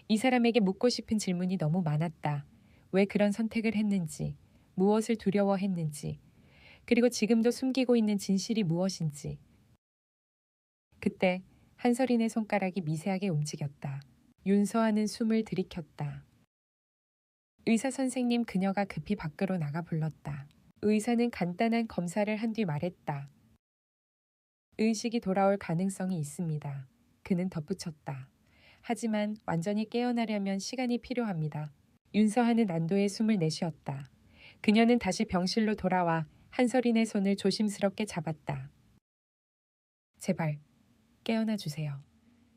S1: 이 사람에게 묻고 싶은 질문이 너무 많았다. 왜 그런 선택을 했는지, 무엇을 두려워했는지, 그리고 지금도 숨기고 있는 진실이 무엇인지. 그때 한설인의 손가락이 미세하게 움직였다. 윤서아는 숨을 들이켰다. 의사 선생님, 그녀가 급히 밖으로 나가 불렀다. 의사는 간단한 검사를 한 뒤 말했다. 의식이 돌아올 가능성이 있습니다. 그는 덧붙였다. 하지만 완전히 깨어나려면 시간이 필요합니다. 윤서한은 난도의 숨을 내쉬었다. 그녀는 다시 병실로 돌아와 한설인의 손을 조심스럽게 잡았다. 제발 깨어나 주세요.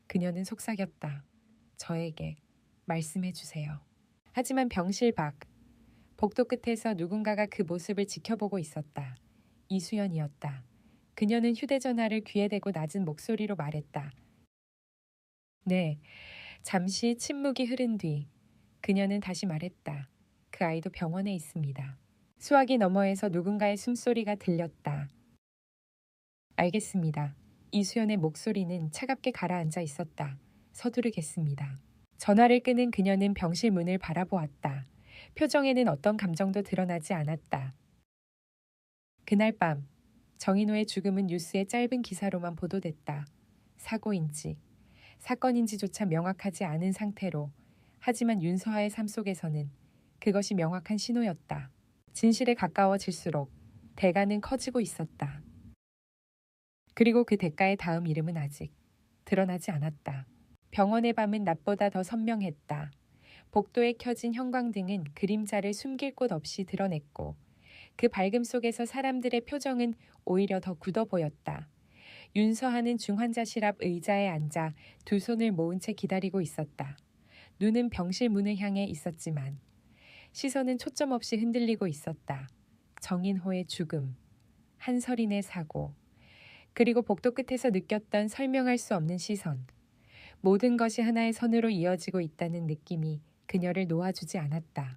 S1: 그녀는 속삭였다. 저에게 말씀해 주세요. 하지만 병실 밖 복도 끝에서 누군가가 그 모습을 지켜보고 있었다. 이수연이었다. 그녀는 휴대전화를 귀에 대고 낮은 목소리로 말했다. 네. 잠시 침묵이 흐른 뒤 그녀는 다시 말했다. 그 아이도 병원에 있습니다. 수화기 너머에서 누군가의 숨소리가 들렸다. 알겠습니다. 이수연의 목소리는 차갑게 가라앉아 있었다. 서두르겠습니다. 전화를 끊은 그녀는 병실 문을 바라보았다. 표정에는 어떤 감정도 드러나지 않았다. 그날 밤 정인호의 죽음은 뉴스의 짧은 기사로만 보도됐다. 사고인지 사건인지조차 명확하지 않은 상태로 하지만 윤서아의 삶 속에서는 그것이 명확한 신호였다. 진실에 가까워질수록 대가는 커지고 있었다. 그리고 그 대가의 다음 이름은 아직 드러나지 않았다. 병원의 밤은 낮보다 더 선명했다. 복도에 켜진 형광등은 그림자를 숨길 곳 없이 드러냈고 그 밝음 속에서 사람들의 표정은 오히려 더 굳어 보였다. 윤서한은 중환자실 앞 의자에 앉아 두 손을 모은 채 기다리고 있었다. 눈은 병실 문을 향해 있었지만 시선은 초점 없이 흔들리고 있었다. 정인호의 죽음, 한설인의 사고, 그리고 복도 끝에서 느꼈던 설명할 수 없는 시선. 모든 것이 하나의 선으로 이어지고 있다는 느낌이 그녀를 놓아주지 않았다.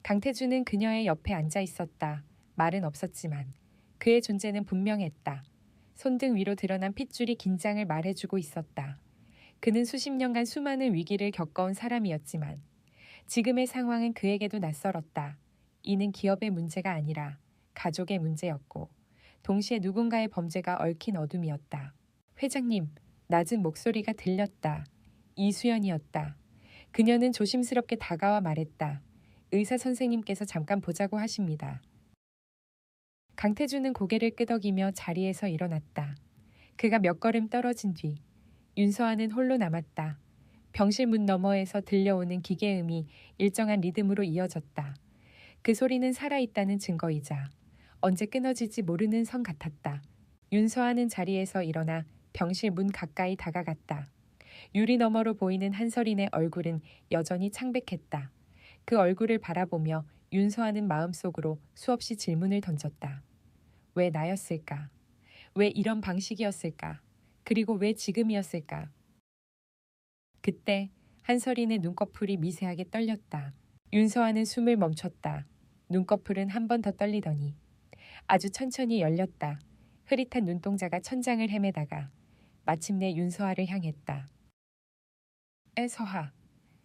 S1: 강태주는 그녀의 옆에 앉아 있었다. 말은 없었지만 그의 존재는 분명했다. 손등 위로 드러난 핏줄이 긴장을 말해주고 있었다. 그는 수십 년간 수많은 위기를 겪어온 사람이었지만 지금의 상황은 그에게도 낯설었다. 이는 기업의 문제가 아니라 가족의 문제였고 동시에 누군가의 범죄가 얽힌 어둠이었다. 회장님, 낮은 목소리가 들렸다. 이수연이었다. 그녀는 조심스럽게 다가와 말했다. 의사 선생님께서 잠깐 보자고 하십니다. 강태주는 고개를 끄덕이며 자리에서 일어났다. 그가 몇 걸음 떨어진 뒤 윤서아는 홀로 남았다. 병실 문 너머에서 들려오는 기계음이 일정한 리듬으로 이어졌다. 그 소리는 살아있다는 증거이자 언제 끊어질지 모르는 선 같았다. 윤서아는 자리에서 일어나 병실 문 가까이 다가갔다. 유리 너머로 보이는 한설인의 얼굴은 여전히 창백했다. 그 얼굴을 바라보며 윤서아는 마음속으로 수없이 질문을 던졌다. 왜 나였을까? 왜 이런 방식이었을까? 그리고 왜 지금이었을까? 그때 한설인의 눈꺼풀이 미세하게 떨렸다. 윤서아는 숨을 멈췄다. 눈꺼풀은 한 번 더 떨리더니 아주 천천히 열렸다. 흐릿한 눈동자가 천장을 헤매다가 마침내 윤서아를 향했다. 서하.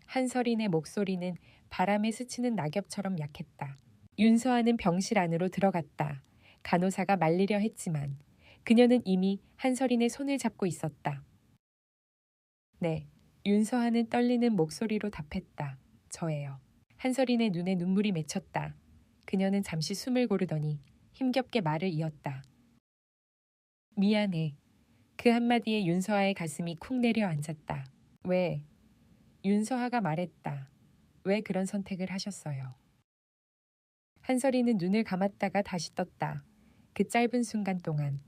S1: 한설인의 목소리는 바람에 스치는 낙엽처럼 약했다. 윤서아는 병실 안으로 들어갔다. 간호사가 말리려 했지만 그녀는 이미 한설인의 손을 잡고 있었다. 네, 윤서아는 떨리는 목소리로 답했다. 저예요. 한설인의 눈에 눈물이 맺혔다. 그녀는 잠시 숨을 고르더니 힘겹게 말을 이었다. 미안해. 그 한마디에 윤서아의 가슴이 쿵 내려앉았다. 왜? 윤서아가 말했다. 왜 그런 선택을 하셨어요? 한설이는 눈을 감았다가 다시 떴다. 그 짧은 순간 동안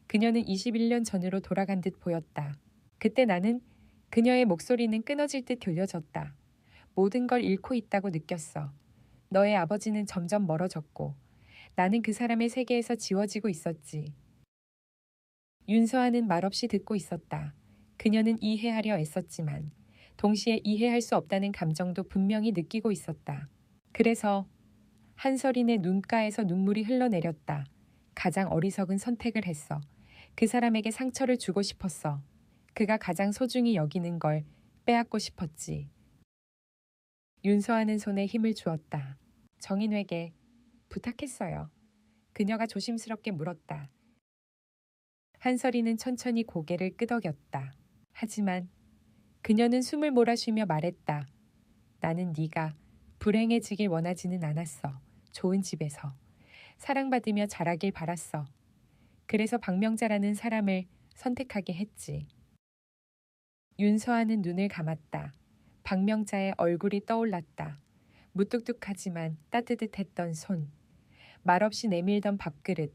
S1: 그녀는 21년 전으로 돌아간 듯 보였다. 그때 나는 그녀의 목소리는 끊어질 듯 들려졌다. 모든 걸 잃고 있다고 느꼈어. 너의 아버지는 점점 멀어졌고 나는 그 사람의 세계에서 지워지고 있었지. 윤서아는 말없이 듣고 있었다. 그녀는 이해하려 애썼지만 동시에 이해할 수 없다는 감정도 분명히 느끼고 있었다. 그래서 한설인의 눈가에서 눈물이 흘러내렸다. 가장 어리석은 선택을 했어. 그 사람에게 상처를 주고 싶었어. 그가 가장 소중히 여기는 걸 빼앗고 싶었지. 윤서아는 손에 힘을 주었다. 정인회에게 부탁했어요. 그녀가 조심스럽게 물었다. 한설이는 천천히 고개를 끄덕였다. 하지만 그녀는 숨을 몰아쉬며 말했다. 나는 네가 불행해지길 원하지는 않았어. 좋은 집에서. 사랑받으며 자라길 바랐어. 그래서 박명자라는 사람을 선택하게 했지. 윤서아는 눈을 감았다. 박명자의 얼굴이 떠올랐다. 무뚝뚝하지만 따뜻했던 손, 말없이 내밀던 밥그릇,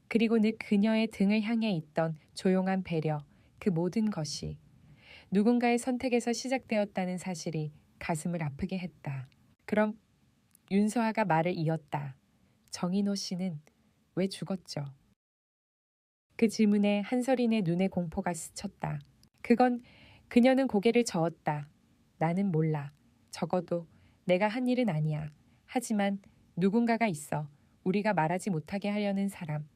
S1: 그리고 늘 그녀의 등을 향해 있던 조용한 배려, 그 모든 것이 누군가의 선택에서 시작되었다는 사실이 가슴을 아프게 했다. 그럼 윤서아가 말을 이었다. 정인호 씨는 왜 죽었죠? 그 질문에 한설인의 눈에 공포가 스쳤다. 그녀는 고개를 저었다. 나는 몰라. 적어도 내가 한 일은 아니야. 하지만 누군가가 있어. 우리가 말하지 못하게 하려는 사람.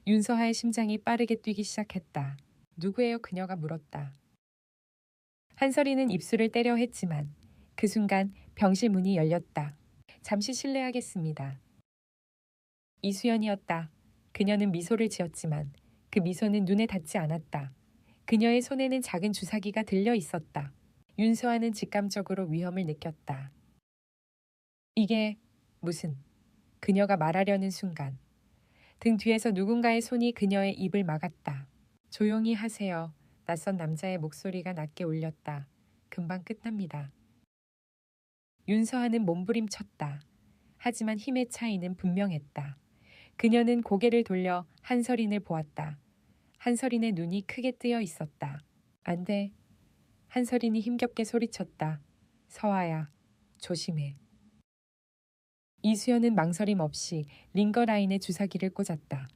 S1: 윤서아의 심장이 빠르게 뛰기 시작했다. 누구예요? 그녀가 물었다. 한설이는 입술을 때려 했지만 그 순간 병실 문이 열렸다. 잠시 실례하겠습니다. 이수연이었다. 그녀는 미소를 지었지만 그 미소는 눈에 닿지 않았다. 그녀의 손에는 작은 주사기가 들려 있었다. 윤서아는 직감적으로 위험을 느꼈다. 이게 무슨... 그녀가 말하려는 순간 등 뒤에서 누군가의 손이 그녀의 입을 막았다. 조용히 하세요. 낯선 남자의 목소리가 낮게 울렸다. 금방 끝납니다. 윤서아는 몸부림쳤다. 하지만 힘의 차이는 분명했다. 그녀는 고개를 돌려 한설인을 보았다. 한설인의 눈이 크게 뜨여 있었다. 안 돼. 한설인이 힘겹게 소리쳤다. 서아야, 조심해. 이수연은 망설임 없이 링거라인에 주사기를 꽂았다.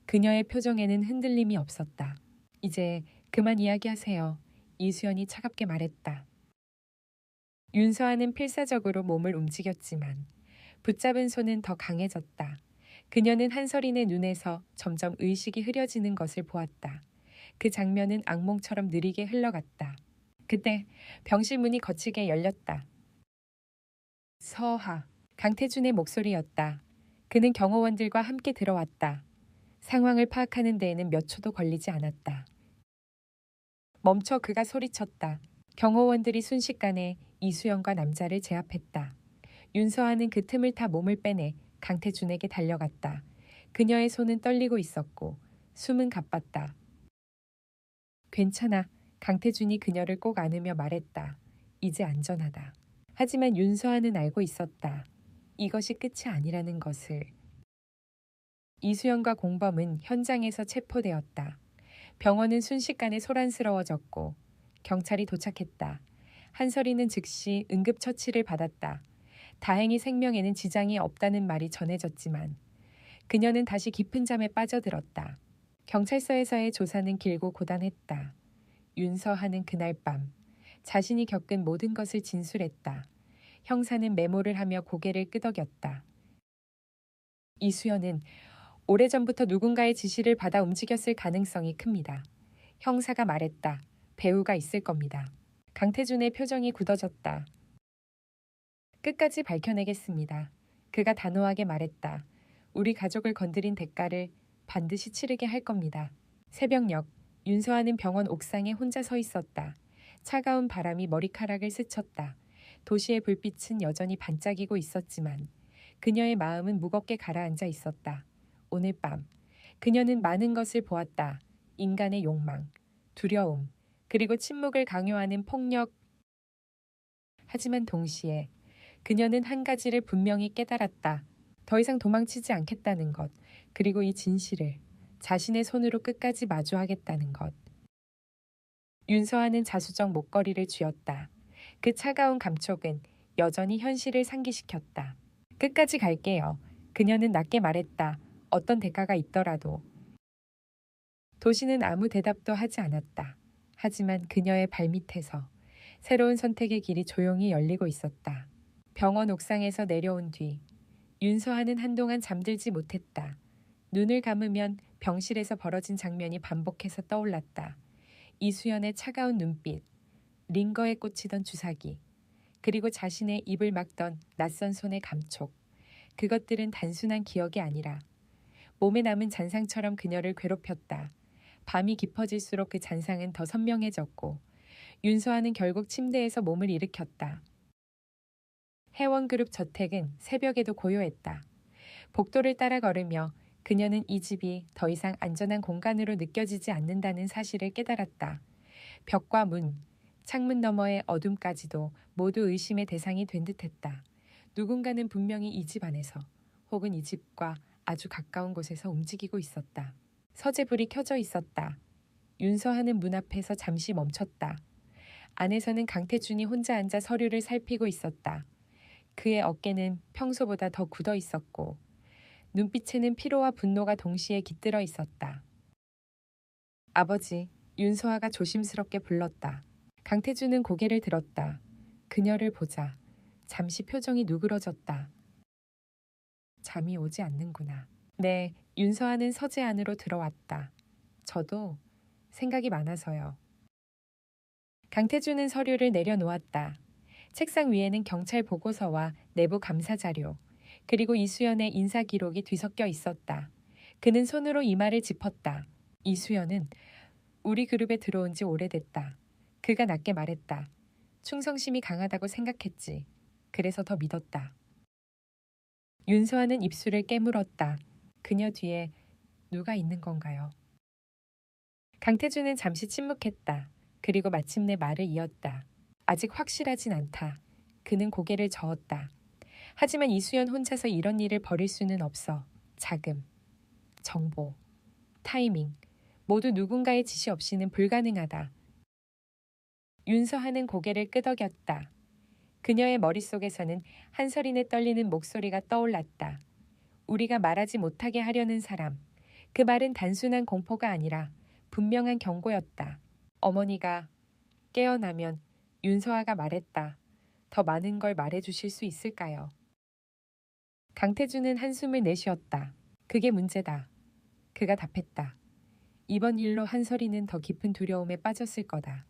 S1: 그녀의 표정에는 흔들림이 없었다. 이제 그만 이야기하세요. 이수연이 차갑게 말했다. 윤서아는 필사적으로 몸을 움직였지만 붙잡은 손은 더 강해졌다. 그녀는 한설인의 눈에서 점점 의식이 흐려지는 것을 보았다. 그 장면은 악몽처럼 느리게 흘러갔다. 그때 병실 문이 거치게 열렸다. 서하, 강태준의 목소리였다. 그는 경호원들과 함께 들어왔다. 상황을 파악하는 데에는 몇 초도 걸리지 않았다. 멈춰, 그가 소리쳤다. 경호원들이 순식간에 이수연과 남자를 제압했다. 윤서아는 그 틈을 타 몸을 빼내 강태준에게 달려갔다. 그녀의 손은 떨리고 있었고 숨은 가빴다. 괜찮아. 강태준이 그녀를 꼭 안으며 말했다. 이제 안전하다. 하지만 윤서아는 알고 있었다. 이것이 끝이 아니라는 것을. 이수연과 공범은 현장에서 체포되었다. 병원은 순식간에 소란스러워졌고 경찰이 도착했다. 한설이는 즉시 응급처치를 받았다. 다행히 생명에는 지장이 없다는 말이 전해졌지만 그녀는 다시 깊은 잠에 빠져들었다. 경찰서에서의 조사는 길고 고단했다. 윤서하는 그날 밤 자신이 겪은 모든 것을 진술했다. 형사는 메모를 하며 고개를 끄덕였다. 이수연은 오래전부터 누군가의 지시를 받아 움직였을 가능성이 큽니다. 형사가 말했다. 배우가 있을 겁니다. 강태준의 표정이 굳어졌다. 끝까지 밝혀내겠습니다. 그가 단호하게 말했다. 우리 가족을 건드린 대가를 반드시 치르게 할 겁니다. 새벽녘 윤서아는 병원 옥상에 혼자 서 있었다. 차가운 바람이 머리카락을 스쳤다. 도시의 불빛은 여전히 반짝이고 있었지만 그녀의 마음은 무겁게 가라앉아 있었다. 오늘 밤 그녀는 많은 것을 보았다. 인간의 욕망, 두려움, 그리고 침묵을 강요하는 폭력. 하지만 동시에 그녀는 한 가지를 분명히 깨달았다. 더 이상 도망치지 않겠다는 것, 그리고 이 진실을 자신의 손으로 끝까지 마주하겠다는 것. 윤서아는 자수정 목걸이를 쥐었다. 그 차가운 감촉은 여전히 현실을 상기시켰다. 끝까지 갈게요. 그녀는 낮게 말했다. 어떤 대가가 있더라도. 도시는 아무 대답도 하지 않았다. 하지만 그녀의 발밑에서 새로운 선택의 길이 조용히 열리고 있었다. 병원 옥상에서 내려온 뒤 윤서아는 한동안 잠들지 못했다. 눈을 감으면 병실에서 벌어진 장면이 반복해서 떠올랐다. 이수연의 차가운 눈빛, 링거에 꽂히던 주사기, 그리고 자신의 입을 막던 낯선 손의 감촉. 그것들은 단순한 기억이 아니라 몸에 남은 잔상처럼 그녀를 괴롭혔다. 밤이 깊어질수록 그 잔상은 더 선명해졌고 윤서아는 결국 침대에서 몸을 일으켰다. 해원그룹 저택은 새벽에도 고요했다. 복도를 따라 걸으며 그녀는 이 집이 더 이상 안전한 공간으로 느껴지지 않는다는 사실을 깨달았다. 벽과 문, 창문 너머의 어둠까지도 모두 의심의 대상이 된 듯했다. 누군가는 분명히 이 집 안에서 혹은 이 집과 아주 가까운 곳에서 움직이고 있었다. 서재불이 켜져 있었다. 윤서하는 문 앞에서 잠시 멈췄다. 안에서는 강태준이 혼자 앉아 서류를 살피고 있었다. 그의 어깨는 평소보다 더 굳어 있었고 눈빛에는 피로와 분노가 동시에 깃들어 있었다. 아버지, 윤서아가 조심스럽게 불렀다. 강태준은 고개를 들었다. 그녀를 보자 잠시 표정이 누그러졌다. 잠이 오지 않는구나. 네, 윤서아는 서재 안으로 들어왔다. 저도 생각이 많아서요. 강태준은 서류를 내려놓았다. 책상 위에는 경찰 보고서와 내부 감사 자료, 그리고 이수연의 인사 기록이 뒤섞여 있었다. 그는 손으로 이마를 짚었다. 이수연은 우리 그룹에 들어온 지 오래됐다. 그가 낮게 말했다. 충성심이 강하다고 생각했지. 그래서 더 믿었다. 윤서아는 입술을 깨물었다. 그녀 뒤에 누가 있는 건가요? 강태준은 잠시 침묵했다. 그리고 마침내 말을 이었다. 아직 확실하진 않다. 그는 고개를 저었다. 하지만 이수연 혼자서 이런 일을 벌일 수는 없어. 자금, 정보, 타이밍, 모두 누군가의 지시 없이는 불가능하다. 윤서하는 고개를 끄덕였다. 그녀의 머릿속에서는 한서린의 떨리는 목소리가 떠올랐다. 우리가 말하지 못하게 하려는 사람. 그 말은 단순한 공포가 아니라 분명한 경고였다. 어머니가 깨어나면 윤서아가 말했다. 더 많은 걸 말해주실 수 있을까요? 강태준은 한숨을 내쉬었다. 그게 문제다. 그가 답했다. 이번 일로 한서린은 더 깊은 두려움에 빠졌을 거다.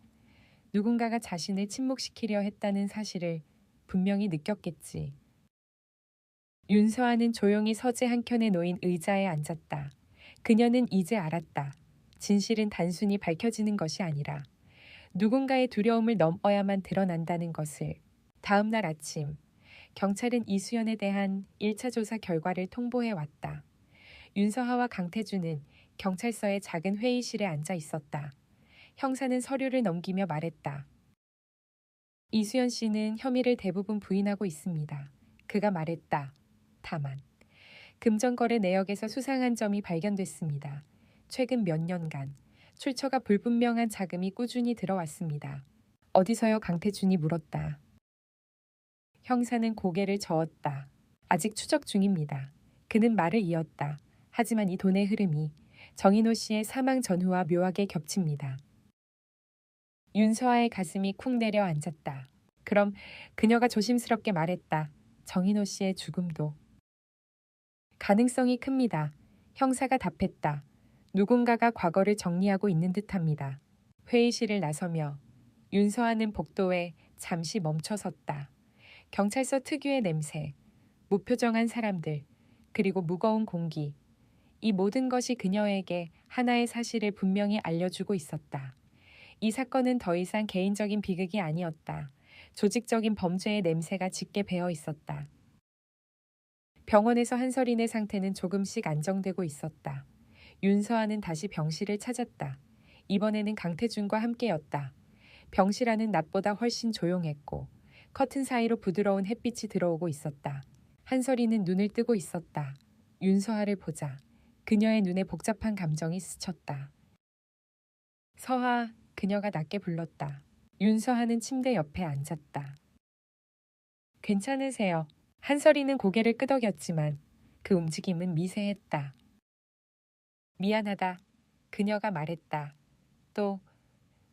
S1: 누군가가 자신을 침묵시키려 했다는 사실을 분명히 느꼈겠지. 윤서아는 조용히 서재 한켠에 놓인 의자에 앉았다. 그녀는 이제 알았다. 진실은 단순히 밝혀지는 것이 아니라 누군가의 두려움을 넘어야만 드러난다는 것을. 다음 날 아침, 경찰은 이수연에 대한 1차 조사 결과를 통보해 왔다. 윤서하와 강태준은 경찰서의 작은 회의실에 앉아 있었다. 형사는 서류를 넘기며 말했다. 이수연 씨는 혐의를 대부분 부인하고 있습니다. 그가 말했다. 다만 금전거래 내역에서 수상한 점이 발견됐습니다. 최근 몇 년간 출처가 불분명한 자금이 꾸준히 들어왔습니다. 어디서요? 강태준이 물었다. 형사는 고개를 저었다. 아직 추적 중입니다. 그는 말을 이었다. 하지만 이 돈의 흐름이 정인호 씨의 사망 전후와 묘하게 겹칩니다. 윤서아의 가슴이 쿵 내려앉았다. 그럼 그녀가 조심스럽게 말했다. 정인호 씨의 죽음도. 가능성이 큽니다. 형사가 답했다. 누군가가 과거를 정리하고 있는 듯합니다. 회의실을 나서며 윤서아는 복도에 잠시 멈춰섰다. 경찰서 특유의 냄새, 무표정한 사람들, 그리고 무거운 공기. 이 모든 것이 그녀에게 하나의 사실을 분명히 알려주고 있었다. 이 사건은 더 이상 개인적인 비극이 아니었다. 조직적인 범죄의 냄새가 짙게 배어 있었다. 병원에서 한서린의 상태는 조금씩 안정되고 있었다. 윤서아는 다시 병실을 찾았다. 이번에는 강태준과 함께였다. 병실 안은 낮보다 훨씬 조용했고 커튼 사이로 부드러운 햇빛이 들어오고 있었다. 한서린은 눈을 뜨고 있었다. 윤서아를 보자 그녀의 눈에 복잡한 감정이 스쳤다. 서아, 그녀가 낮게 불렀다. 윤서아는 침대 옆에 앉았다. 괜찮으세요? 한서린은 고개를 끄덕였지만 그 움직임은 미세했다. 미안하다. 그녀가 말했다. 또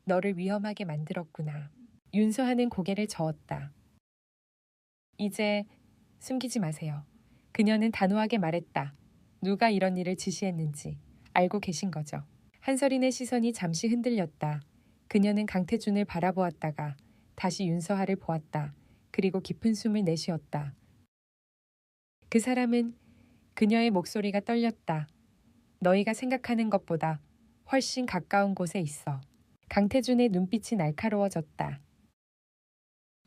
S1: 너를 위험하게 만들었구나. 윤서아는 고개를 저었다. 이제 숨기지 마세요. 그녀는 단호하게 말했다. 누가 이런 일을 지시했는지 알고 계신 거죠. 한서린의 시선이 잠시 흔들렸다. 그녀는 강태준을 바라보았다가 다시 윤서아를 보았다. 그리고 깊은 숨을 내쉬었다. 그 사람은 그녀의 목소리가 떨렸다. 너희가 생각하는 것보다 훨씬 가까운 곳에 있어. 강태준의 눈빛이 날카로워졌다.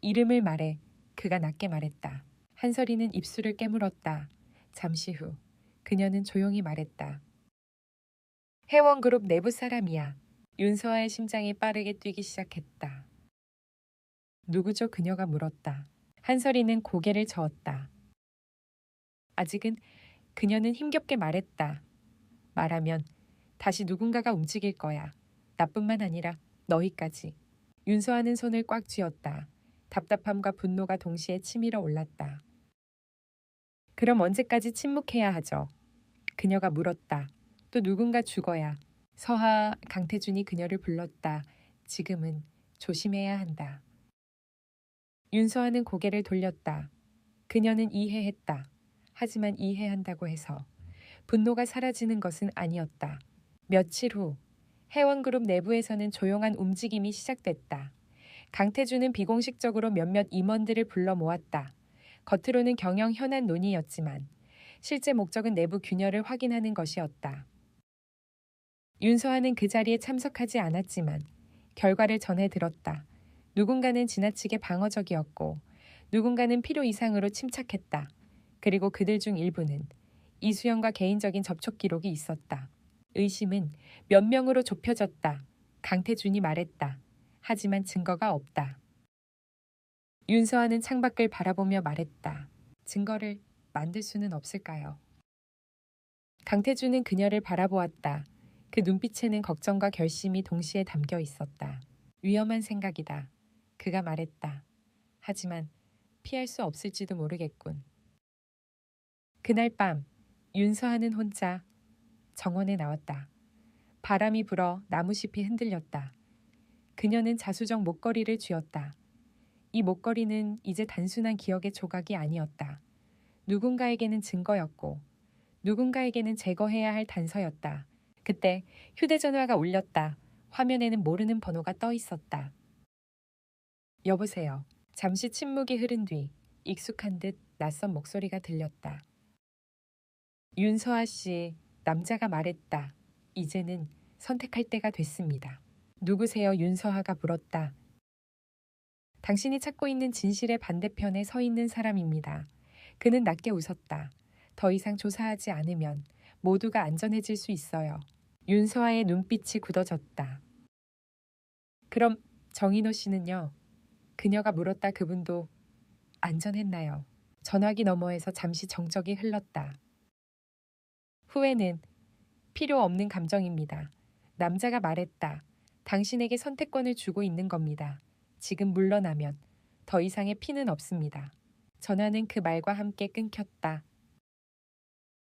S1: 이름을 말해. 그가 낮게 말했다. 한서린은 입술을 깨물었다. 잠시 후 그녀는 조용히 말했다. 회원그룹 내부 사람이야. 윤서아의 심장이 빠르게 뛰기 시작했다. 누구죠? 그녀가 물었다. 한설이는 고개를 저었다. 아직은 그녀는 힘겹게 말했다. 말하면 다시 누군가가 움직일 거야. 나뿐만 아니라 너희까지. 윤서아는 손을 꽉 쥐었다. 답답함과 분노가 동시에 치밀어 올랐다. 그럼 언제까지 침묵해야 하죠? 그녀가 물었다. 또 누군가 죽어야. 서하 강태준이 그녀를 불렀다. 지금은 조심해야 한다. 윤서아는 고개를 돌렸다. 그녀는 이해했다. 하지만 이해한다고 해서 분노가 사라지는 것은 아니었다. 며칠 후 회원그룹 내부에서는 조용한 움직임이 시작됐다. 강태준은 비공식적으로 몇몇 임원들을 불러 모았다. 겉으로는 경영 현안 논의였지만 실제 목적은 내부 균열을 확인하는 것이었다. 윤서아는 그 자리에 참석하지 않았지만 결과를 전해 들었다. 누군가는 지나치게 방어적이었고 누군가는 필요 이상으로 침착했다. 그리고 그들 중 일부는 이수연과 개인적인 접촉 기록이 있었다. 의심은 몇 명으로 좁혀졌다. 강태준이 말했다. 하지만 증거가 없다. 윤서아는 창밖을 바라보며 말했다. 증거를 만들 수는 없을까요? 강태준은 그녀를 바라보았다. 그 눈빛에는 걱정과 결심이 동시에 담겨 있었다. 위험한 생각이다. 그가 말했다. 하지만 피할 수 없을지도 모르겠군. 그날 밤 윤서아는 혼자 정원에 나왔다. 바람이 불어 나무잎이 흔들렸다. 그녀는 자수정 목걸이를 쥐었다. 이 목걸이는 이제 단순한 기억의 조각이 아니었다. 누군가에게는 증거였고 누군가에게는 제거해야 할 단서였다. 그때 휴대전화가 울렸다. 화면에는 모르는 번호가 떠 있었다. 여보세요. 잠시 침묵이 흐른 뒤 익숙한 듯 낯선 목소리가 들렸다. 윤서아 씨, 남자가 말했다. 이제는 선택할 때가 됐습니다. 누구세요? 윤서아가 물었다. 당신이 찾고 있는 진실의 반대편에 서 있는 사람입니다. 그는 낮게 웃었다. 더 이상 조사하지 않으면 모두가 안전해질 수 있어요. 윤서아의 눈빛이 굳어졌다. 그럼 정인호 씨는요? 그녀가 물었다. 그분도 안전했나요? 전화기 너머에서 잠시 정적이 흘렀다. 후회는 필요 없는 감정입니다. 남자가 말했다. 당신에게 선택권을 주고 있는 겁니다. 지금 물러나면 더 이상의 피는 없습니다. 전화는 그 말과 함께 끊겼다.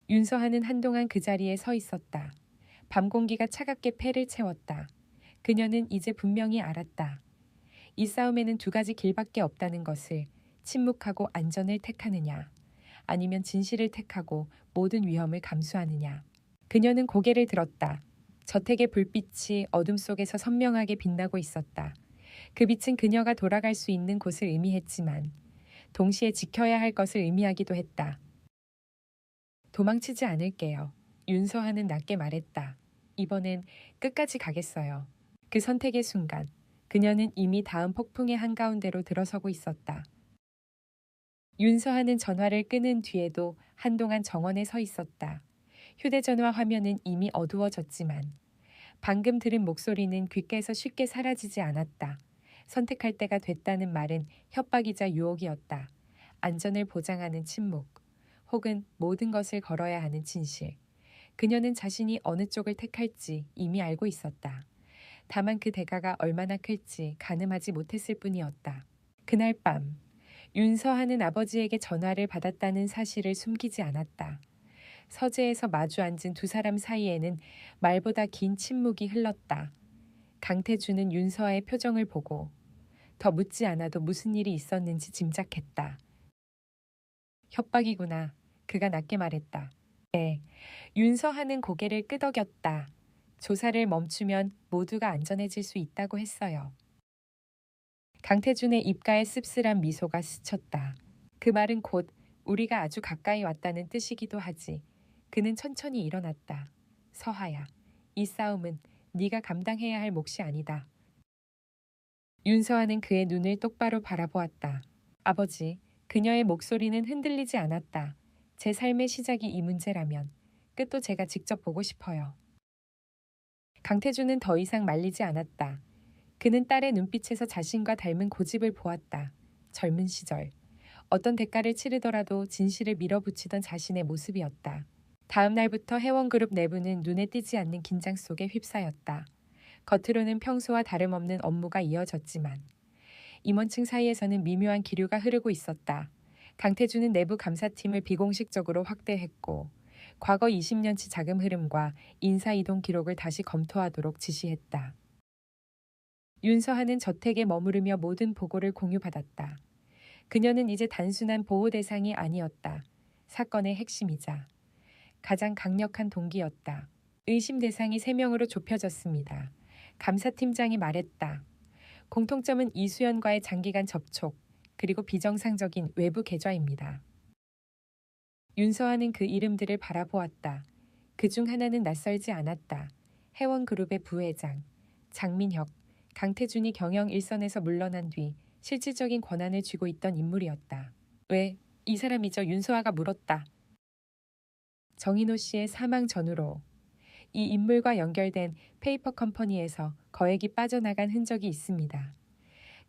S1: 윤서아는 한동안 그 자리에 서 있었다. 밤 공기가 차갑게 폐를 채웠다. 그녀는 이제 분명히 알았다. 이 싸움에는 두 가지 길밖에 없다는 것을. 침묵하고 안전을 택하느냐, 아니면 진실을 택하고 모든 위험을 감수하느냐. 그녀는 고개를 들었다. 저택의 불빛이 어둠 속에서 선명하게 빛나고 있었다. 그 빛은 그녀가 돌아갈 수 있는 곳을 의미했지만 동시에 지켜야 할 것을 의미하기도 했다. 도망치지 않을게요. 윤서아는 낮게 말했다. 이번엔 끝까지 가겠어요. 그 선택의 순간 그녀는 이미 다음 폭풍의 한가운데로 들어서고 있었다. 윤서아는 전화를 끊은 뒤에도 한동안 정원에 서 있었다. 휴대전화 화면은 이미 어두워졌지만 방금 들은 목소리는 귓가에서 쉽게 사라지지 않았다. 선택할 때가 됐다는 말은 협박이자 유혹이었다. 안전을 보장하는 침묵, 혹은 모든 것을 걸어야 하는 진실. 그녀는 자신이 어느 쪽을 택할지 이미 알고 있었다. 다만 그 대가가 얼마나 클지 가늠하지 못했을 뿐이었다. 그날 밤 윤서아는 아버지에게 전화를 받았다는 사실을 숨기지 않았다. 서재에서 마주 앉은 두 사람 사이에는 말보다 긴 침묵이 흘렀다. 강태준은 윤서아의 표정을 보고 더 묻지 않아도 무슨 일이 있었는지 짐작했다. 협박이구나. 그가 낮게 말했다. 네. 윤서아는 고개를 끄덕였다. 조사를 멈추면 모두가 안전해질 수 있다고 했어요. 강태준의 입가에 씁쓸한 미소가 스쳤다. 그 말은 곧 우리가 아주 가까이 왔다는 뜻이기도 하지. 그는 천천히 일어났다. 서하야, 이 싸움은 네가 감당해야 할 몫이 아니다. 윤서아는 그의 눈을 똑바로 바라보았다. 아버지, 그녀의 목소리는 흔들리지 않았다. 제 삶의 시작이 이 문제라면 끝도 제가 직접 보고 싶어요. 강태준은 더 이상 말리지 않았다. 그는 딸의 눈빛에서 자신과 닮은 고집을 보았다. 젊은 시절. 어떤 대가를 치르더라도 진실을 밀어붙이던 자신의 모습이었다. 다음 날부터 해원그룹 내부는 눈에 띄지 않는 긴장 속에 휩싸였다. 겉으로는 평소와 다름없는 업무가 이어졌지만 임원층 사이에서는 미묘한 기류가 흐르고 있었다. 강태준은 내부 감사팀을 비공식적으로 확대했고 과거 20년치 자금 흐름과 인사이동 기록을 다시 검토하도록 지시했다. 윤서한은 저택에 머무르며 모든 보고를 공유받았다. 그녀는 이제 단순한 보호 대상이 아니었다. 사건의 핵심이자 가장 강력한 동기였다. 의심 대상이 3명으로 좁혀졌습니다. 감사팀장이 말했다. 공통점은 이수연과의 장기간 접촉, 그리고 비정상적인 외부 계좌입니다. 윤서한은 그 이름들을 바라보았다. 그중 하나는 낯설지 않았다. 해원그룹의 부회장, 장민혁, 강태준이 경영 일선에서 물러난 뒤 실질적인 권한을 쥐고 있던 인물이었다. 왜? 이 사람이죠. 윤서아가 물었다. 정인호 씨의 사망 전후로 이 인물과 연결된 페이퍼 컴퍼니에서 거액이 빠져나간 흔적이 있습니다.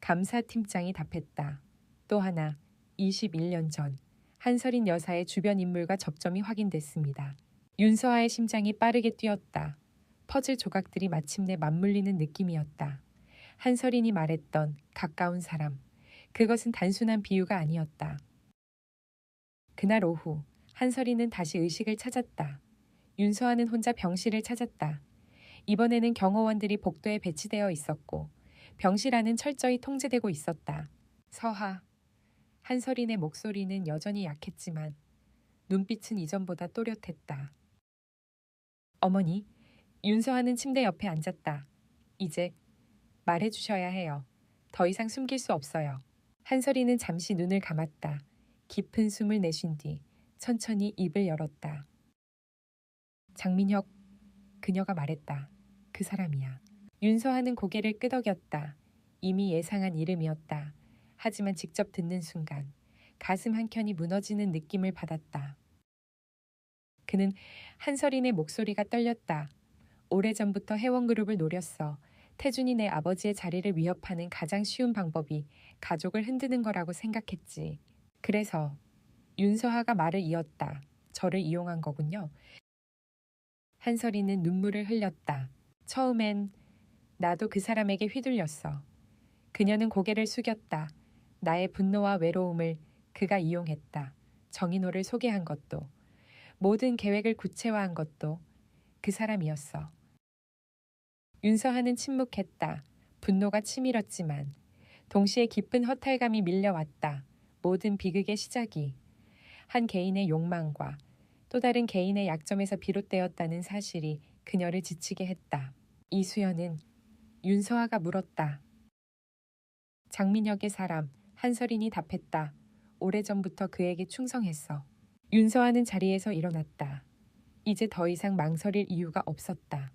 S1: 감사팀장이 답했다. 또 하나, 21년 전 한설인 여사의 주변 인물과 접점이 확인됐습니다. 윤서아의 심장이 빠르게 뛰었다. 퍼즐 조각들이 마침내 맞물리는 느낌이었다. 한설인이 말했던 가까운 사람. 그것은 단순한 비유가 아니었다. 그날 오후 한설이는 다시 의식을 찾았다. 윤서아는 혼자 병실을 찾았다. 이번에는 경호원들이 복도에 배치되어 있었고 병실 안은 철저히 통제되고 있었다. 서하. 한설인의 목소리는 여전히 약했지만 눈빛은 이전보다 또렷했다. 어머니, 윤서아는 침대 옆에 앉았다. 이제 말해주셔야 해요. 더 이상 숨길 수 없어요. 한설이는 잠시 눈을 감았다. 깊은 숨을 내쉰 뒤 천천히 입을 열었다. 장민혁, 그녀가 말했다. 그 사람이야. 윤서아는 고개를 끄덕였다. 이미 예상한 이름이었다. 하지만 직접 듣는 순간 가슴 한켠이 무너지는 느낌을 받았다. 그는 한설인의 목소리가 떨렸다. 오래전부터 해원그룹을 노렸어. 태준이 내 아버지의 자리를 위협하는 가장 쉬운 방법이 가족을 흔드는 거라고 생각했지. 그래서 윤서아가 말을 이었다. 저를 이용한 거군요. 한설이는 눈물을 흘렸다. 처음엔 나도 그 사람에게 휘둘렸어. 그녀는 고개를 숙였다. 나의 분노와 외로움을 그가 이용했다. 정인호를 소개한 것도, 모든 계획을 구체화한 것도 그 사람이었어. 윤서한은 침묵했다. 분노가 치밀었지만 동시에 깊은 허탈감이 밀려왔다. 모든 비극의 시작이 한 개인의 욕망과 또 다른 개인의 약점에서 비롯되었다는 사실이 그녀를 지치게 했다. 이수연은 윤서아가 물었다. 장민혁의 사람, 한설인이 답했다. 오래전부터 그에게 충성했어. 윤서아는 자리에서 일어났다. 이제 더 이상 망설일 이유가 없었다.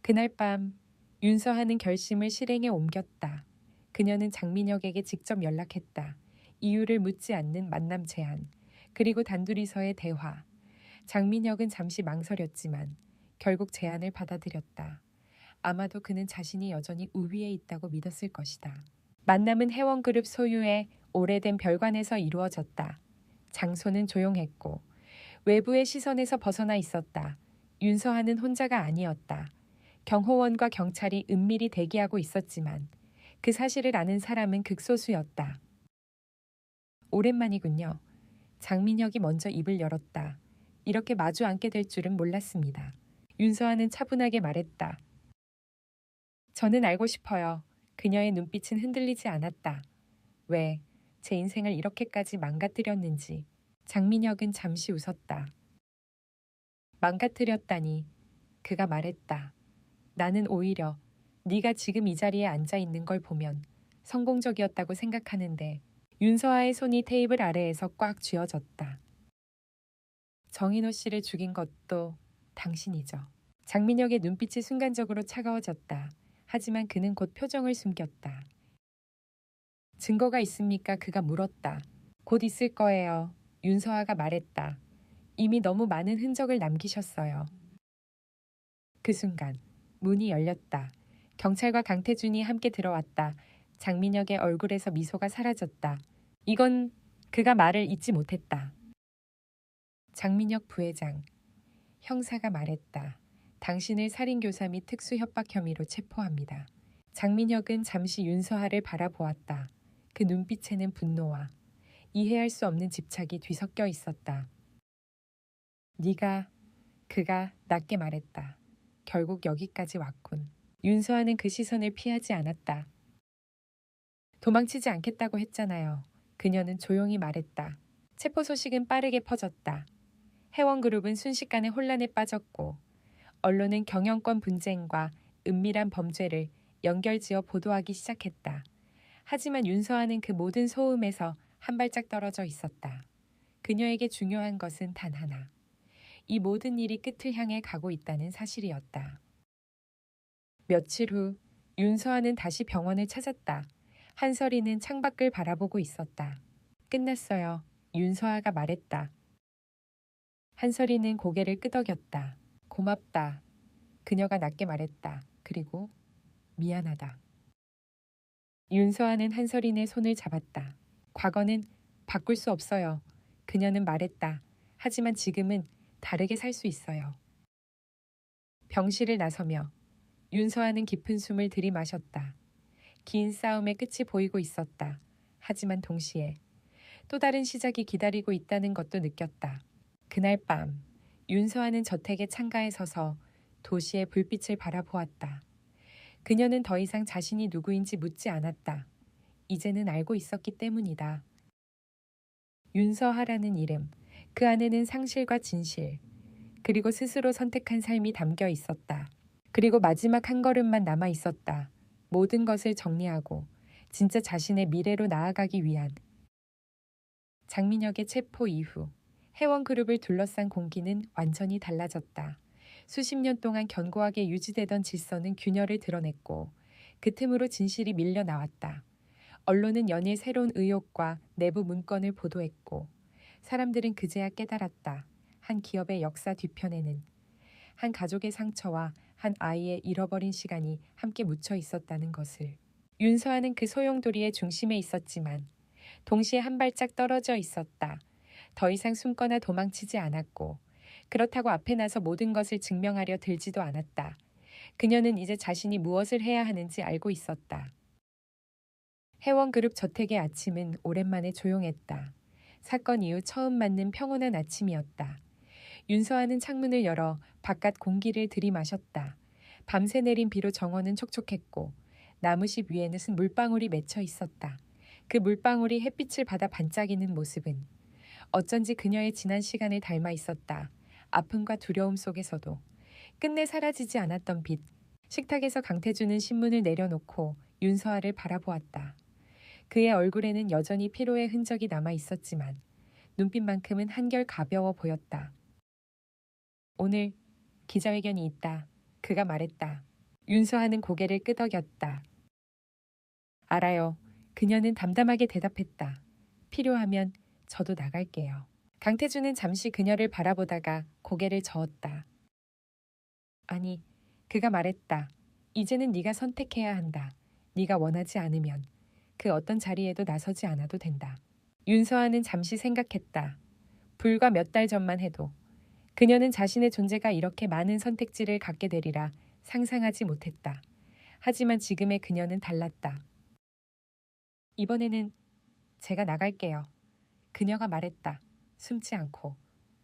S1: 그날 밤 윤서아는 결심을 실행에 옮겼다. 그녀는 장민혁에게 직접 연락했다. 이유를 묻지 않는 만남 제안, 그리고 단둘이서의 대화. 장민혁은 잠시 망설였지만 결국 제안을 받아들였다. 아마도 그는 자신이 여전히 우위에 있다고 믿었을 것이다. 만남은 해원그룹 소유의 오래된 별관에서 이루어졌다. 장소는 조용했고 외부의 시선에서 벗어나 있었다. 윤서아는 혼자가 아니었다. 경호원과 경찰이 은밀히 대기하고 있었지만 그 사실을 아는 사람은 극소수였다. 오랜만이군요. 장민혁이 먼저 입을 열었다. 이렇게 마주 앉게 될 줄은 몰랐습니다. 윤서아는 차분하게 말했다. 저는 알고 싶어요. 그녀의 눈빛은 흔들리지 않았다. 왜 제 인생을 이렇게까지 망가뜨렸는지. 장민혁은 잠시 웃었다. 망가뜨렸다니. 그가 말했다. 나는 오히려 네가 지금 이 자리에 앉아 있는 걸 보면 성공적이었다고 생각하는데. 윤서아의 손이 테이블 아래에서 꽉 쥐어졌다. 정인호 씨를 죽인 것도 당신이죠. 장민혁의 눈빛이 순간적으로 차가워졌다. 하지만 그는 곧 표정을 숨겼다. 증거가 있습니까? 그가 물었다. 곧 있을 거예요. 윤서아가 말했다. 이미 너무 많은 흔적을 남기셨어요. 그 순간 문이 열렸다. 경찰과 강태준이 함께 들어왔다. 장민혁의 얼굴에서 미소가 사라졌다. 이건 그가 말을 잊지 못했다. 장민혁 부회장, 형사가 말했다. 당신을 살인교사 및 특수협박 혐의로 체포합니다. 장민혁은 잠시 윤서하를 바라보았다. 그 눈빛에는 분노와 이해할 수 없는 집착이 뒤섞여 있었다. 그가 낮게 말했다. 결국 여기까지 왔군. 윤서하는 그 시선을 피하지 않았다. 도망치지 않겠다고 했잖아요. 그녀는 조용히 말했다. 체포 소식은 빠르게 퍼졌다. 해원그룹은 순식간에 혼란에 빠졌고 언론은 경영권 분쟁과 은밀한 범죄를 연결지어 보도하기 시작했다. 하지만 윤서아는 그 모든 소음에서 한 발짝 떨어져 있었다. 그녀에게 중요한 것은 단 하나. 이 모든 일이 끝을 향해 가고 있다는 사실이었다. 며칠 후 윤서아는 다시 병원을 찾았다. 한설이는 창밖을 바라보고 있었다. 끝났어요. 윤서아가 말했다. 한설이는 고개를 끄덕였다. 고맙다. 그녀가 낮게 말했다. 그리고 미안하다. 윤서아는 한설이의 손을 잡았다. 과거는 바꿀 수 없어요. 그녀는 말했다. 하지만 지금은 다르게 살 수 있어요. 병실을 나서며 윤서아는 깊은 숨을 들이마셨다. 긴 싸움의 끝이 보이고 있었다. 하지만 동시에 또 다른 시작이 기다리고 있다는 것도 느꼈다. 그날 밤 윤서아는 저택의 창가에 서서 도시의 불빛을 바라보았다. 그녀는 더 이상 자신이 누구인지 묻지 않았다. 이제는 알고 있었기 때문이다. 윤서하라는 이름, 그 안에는 상실과 진실, 그리고 스스로 선택한 삶이 담겨 있었다. 그리고 마지막 한 걸음만 남아 있었다. 모든 것을 정리하고 진짜 자신의 미래로 나아가기 위한. 장민혁의 체포 이후 해원그룹을 둘러싼 공기는 완전히 달라졌다. 수십 년 동안 견고하게 유지되던 질서는 균열을 드러냈고 그 틈으로 진실이 밀려 나왔다. 언론은 연일 새로운 의혹과 내부 문건을 보도했고 사람들은 그제야 깨달았다. 한 기업의 역사 뒤편에는 한 가족의 상처와 한 아이의 잃어버린 시간이 함께 묻혀 있었다는 것을. 윤서아는 그 소용돌이의 중심에 있었지만 동시에 한 발짝 떨어져 있었다. 더 이상 숨거나 도망치지 않았고 그렇다고 앞에 나서 모든 것을 증명하려 들지도 않았다. 그녀는 이제 자신이 무엇을 해야 하는지 알고 있었다. 해원그룹 저택의 아침은 오랜만에 조용했다. 사건 이후 처음 맞는 평온한 아침이었다. 윤서아는 창문을 열어 바깥 공기를 들이마셨다. 밤새 내린 비로 정원은 촉촉했고 나무숲 위에는 물방울이 맺혀 있었다. 그 물방울이 햇빛을 받아 반짝이는 모습은 어쩐지 그녀의 지난 시간을 닮아 있었다. 아픔과 두려움 속에서도 끝내 사라지지 않았던 빛. 식탁에서 강태준은 신문을 내려놓고 윤서아를 바라보았다. 그의 얼굴에는 여전히 피로의 흔적이 남아 있었지만 눈빛만큼은 한결 가벼워 보였다. 오늘 기자회견이 있다. 그가 말했다. 윤서아는 고개를 끄덕였다. 알아요. 그녀는 담담하게 대답했다. 필요하면 저도 나갈게요. 강태준은 잠시 그녀를 바라보다가 고개를 저었다. 아니, 그가 말했다. 이제는 네가 선택해야 한다. 네가 원하지 않으면 그 어떤 자리에도 나서지 않아도 된다. 윤서아는 잠시 생각했다. 불과 몇 달 전만 해도 그녀는 자신의 존재가 이렇게 많은 선택지를 갖게 되리라 상상하지 못했다. 하지만 지금의 그녀는 달랐다. 이번에는 제가 나갈게요. 그녀가 말했다. 숨지 않고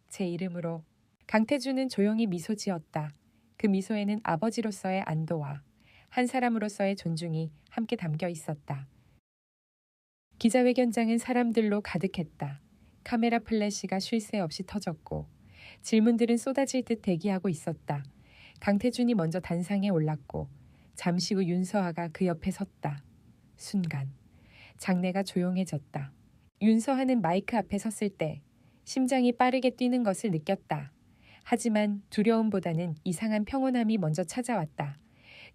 S1: 제 이름으로. 강태준은 조용히 미소 지었다. 그 미소에는 아버지로서의 안도와 한 사람으로서의 존중이 함께 담겨 있었다. 기자회견장은 사람들로 가득했다. 카메라 플래시가 쉴 새 없이 터졌고 질문들은 쏟아질 듯 대기하고 있었다. 강태준이 먼저 단상에 올랐고 잠시 후 윤서아가 그 옆에 섰다. 순간 장내가 조용해졌다. 윤서아는 마이크 앞에 섰을 때 심장이 빠르게 뛰는 것을 느꼈다. 하지만 두려움보다는 이상한 평온함이 먼저 찾아왔다.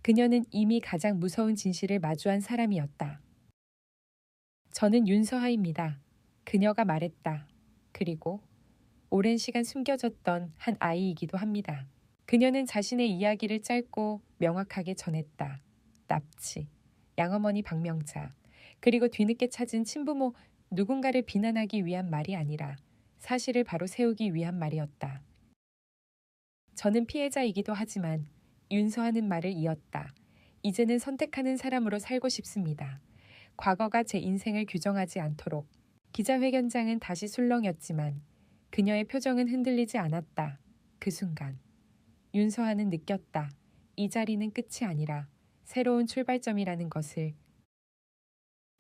S1: 그녀는 이미 가장 무서운 진실을 마주한 사람이었다. 저는 윤서아입니다. 그녀가 말했다. 그리고 오랜 시간 숨겨졌던 한 아이이기도 합니다. 그녀는 자신의 이야기를 짧고 명확하게 전했다. 납치, 양어머니 박명자, 그리고 뒤늦게 찾은 친부모 누군가를 비난하기 위한 말이 아니라 사실을 바로 세우기 위한 말이었다. 저는 피해자이기도 하지만 윤서하는 말을 이었다. 이제는 선택하는 사람으로 살고 싶습니다. 과거가 제 인생을 규정하지 않도록. 기자회견장은 다시 술렁였지만 그녀의 표정은 흔들리지 않았다. 그 순간 윤서하는 느꼈다. 이 자리는 끝이 아니라 새로운 출발점이라는 것을.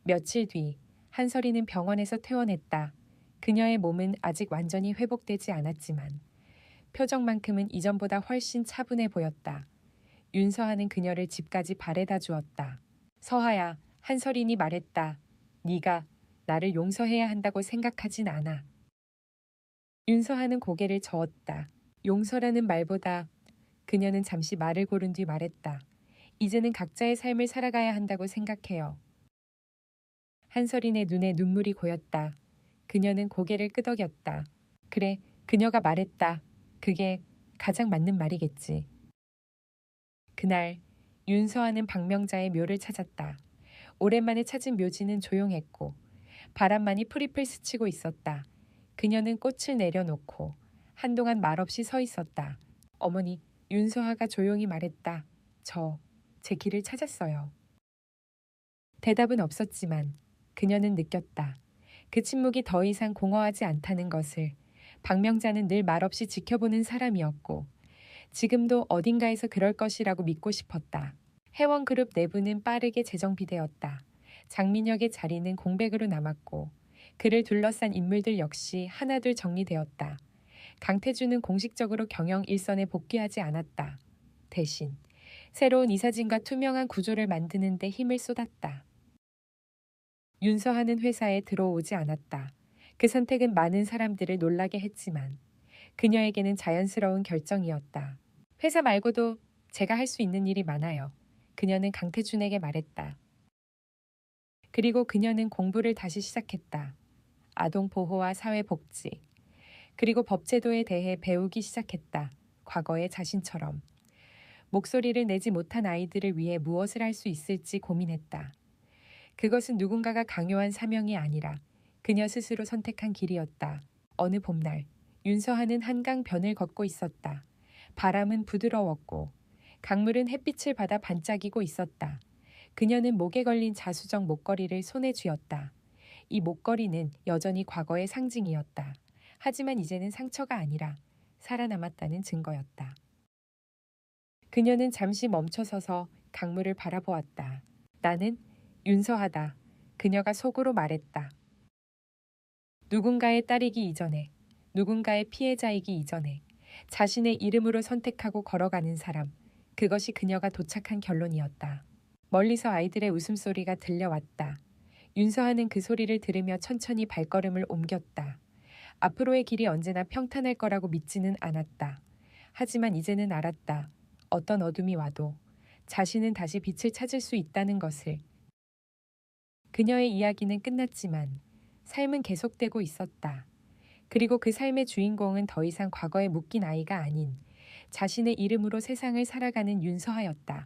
S1: 며칠 뒤 한설이는 병원에서 퇴원했다. 그녀의 몸은 아직 완전히 회복되지 않았지만 표정만큼은 이전보다 훨씬 차분해 보였다. 윤서하는 그녀를 집까지 바래다 주었다. 서하야, 한설인이 말했다. 네가 나를 용서해야 한다고 생각하진 않아. 윤서하는 고개를 저었다. 용서라는 말보다. 그녀는 잠시 말을 고른 뒤 말했다. 이제는 각자의 삶을 살아가야 한다고 생각해요. 한설인의 눈에 눈물이 고였다. 그녀는 고개를 끄덕였다. 그래, 그녀가 말했다. 그게 가장 맞는 말이겠지. 그날 윤서하는 박명자의 묘를 찾았다. 오랜만에 찾은 묘지는 조용했고 바람만이 풀잎을 스치고 있었다. 그녀는 꽃을 내려놓고 한동안 말없이 서 있었다. 어머니, 윤서하가 조용히 말했다. 제 길을 찾았어요. 대답은 없었지만 그녀는 느꼈다. 그 침묵이 더 이상 공허하지 않다는 것을. 박명자는 늘 말없이 지켜보는 사람이었고 지금도 어딘가에서 그럴 것이라고 믿고 싶었다. 해원그룹 내부는 빠르게 재정비되었다. 장민혁의 자리는 공백으로 남았고 그를 둘러싼 인물들 역시 하나둘 정리되었다. 강태준은 공식적으로 경영 일선에 복귀하지 않았다. 대신 새로운 이사진과 투명한 구조를 만드는 데 힘을 쏟았다. 윤서하는 회사에 들어오지 않았다. 그 선택은 많은 사람들을 놀라게 했지만 그녀에게는 자연스러운 결정이었다. 회사 말고도 제가 할 수 있는 일이 많아요. 그녀는 강태준에게 말했다. 그리고 그녀는 공부를 다시 시작했다. 아동보호와 사회복지, 그리고 법제도에 대해 배우기 시작했다. 과거의 자신처럼. 목소리를 내지 못한 아이들을 위해 무엇을 할 수 있을지 고민했다. 그것은 누군가가 강요한 사명이 아니라 그녀 스스로 선택한 길이었다. 어느 봄날 윤서하는 한강변을 걷고 있었다. 바람은 부드러웠고 강물은 햇빛을 받아 반짝이고 있었다. 그녀는 목에 걸린 자수정 목걸이를 손에 쥐었다. 이 목걸이는 여전히 과거의 상징이었다. 하지만 이제는 상처가 아니라 살아남았다는 증거였다. 그녀는 잠시 멈춰서서 강물을 바라보았다. 나는 윤서하다. 그녀가 속으로 말했다. 누군가의 딸이기 이전에, 누군가의 피해자이기 이전에 자신의 이름으로 선택하고 걸어가는 사람, 그것이 그녀가 도착한 결론이었다. 멀리서 아이들의 웃음소리가 들려왔다. 윤서하는 그 소리를 들으며 천천히 발걸음을 옮겼다. 앞으로의 길이 언제나 평탄할 거라고 믿지는 않았다. 하지만 이제는 알았다. 어떤 어둠이 와도 자신은 다시 빛을 찾을 수 있다는 것을. 그녀의 이야기는 끝났지만 삶은 계속되고 있었다. 그리고 그 삶의 주인공은 더 이상 과거에 묶인 아이가 아닌 자신의 이름으로 세상을 살아가는 윤서하였다.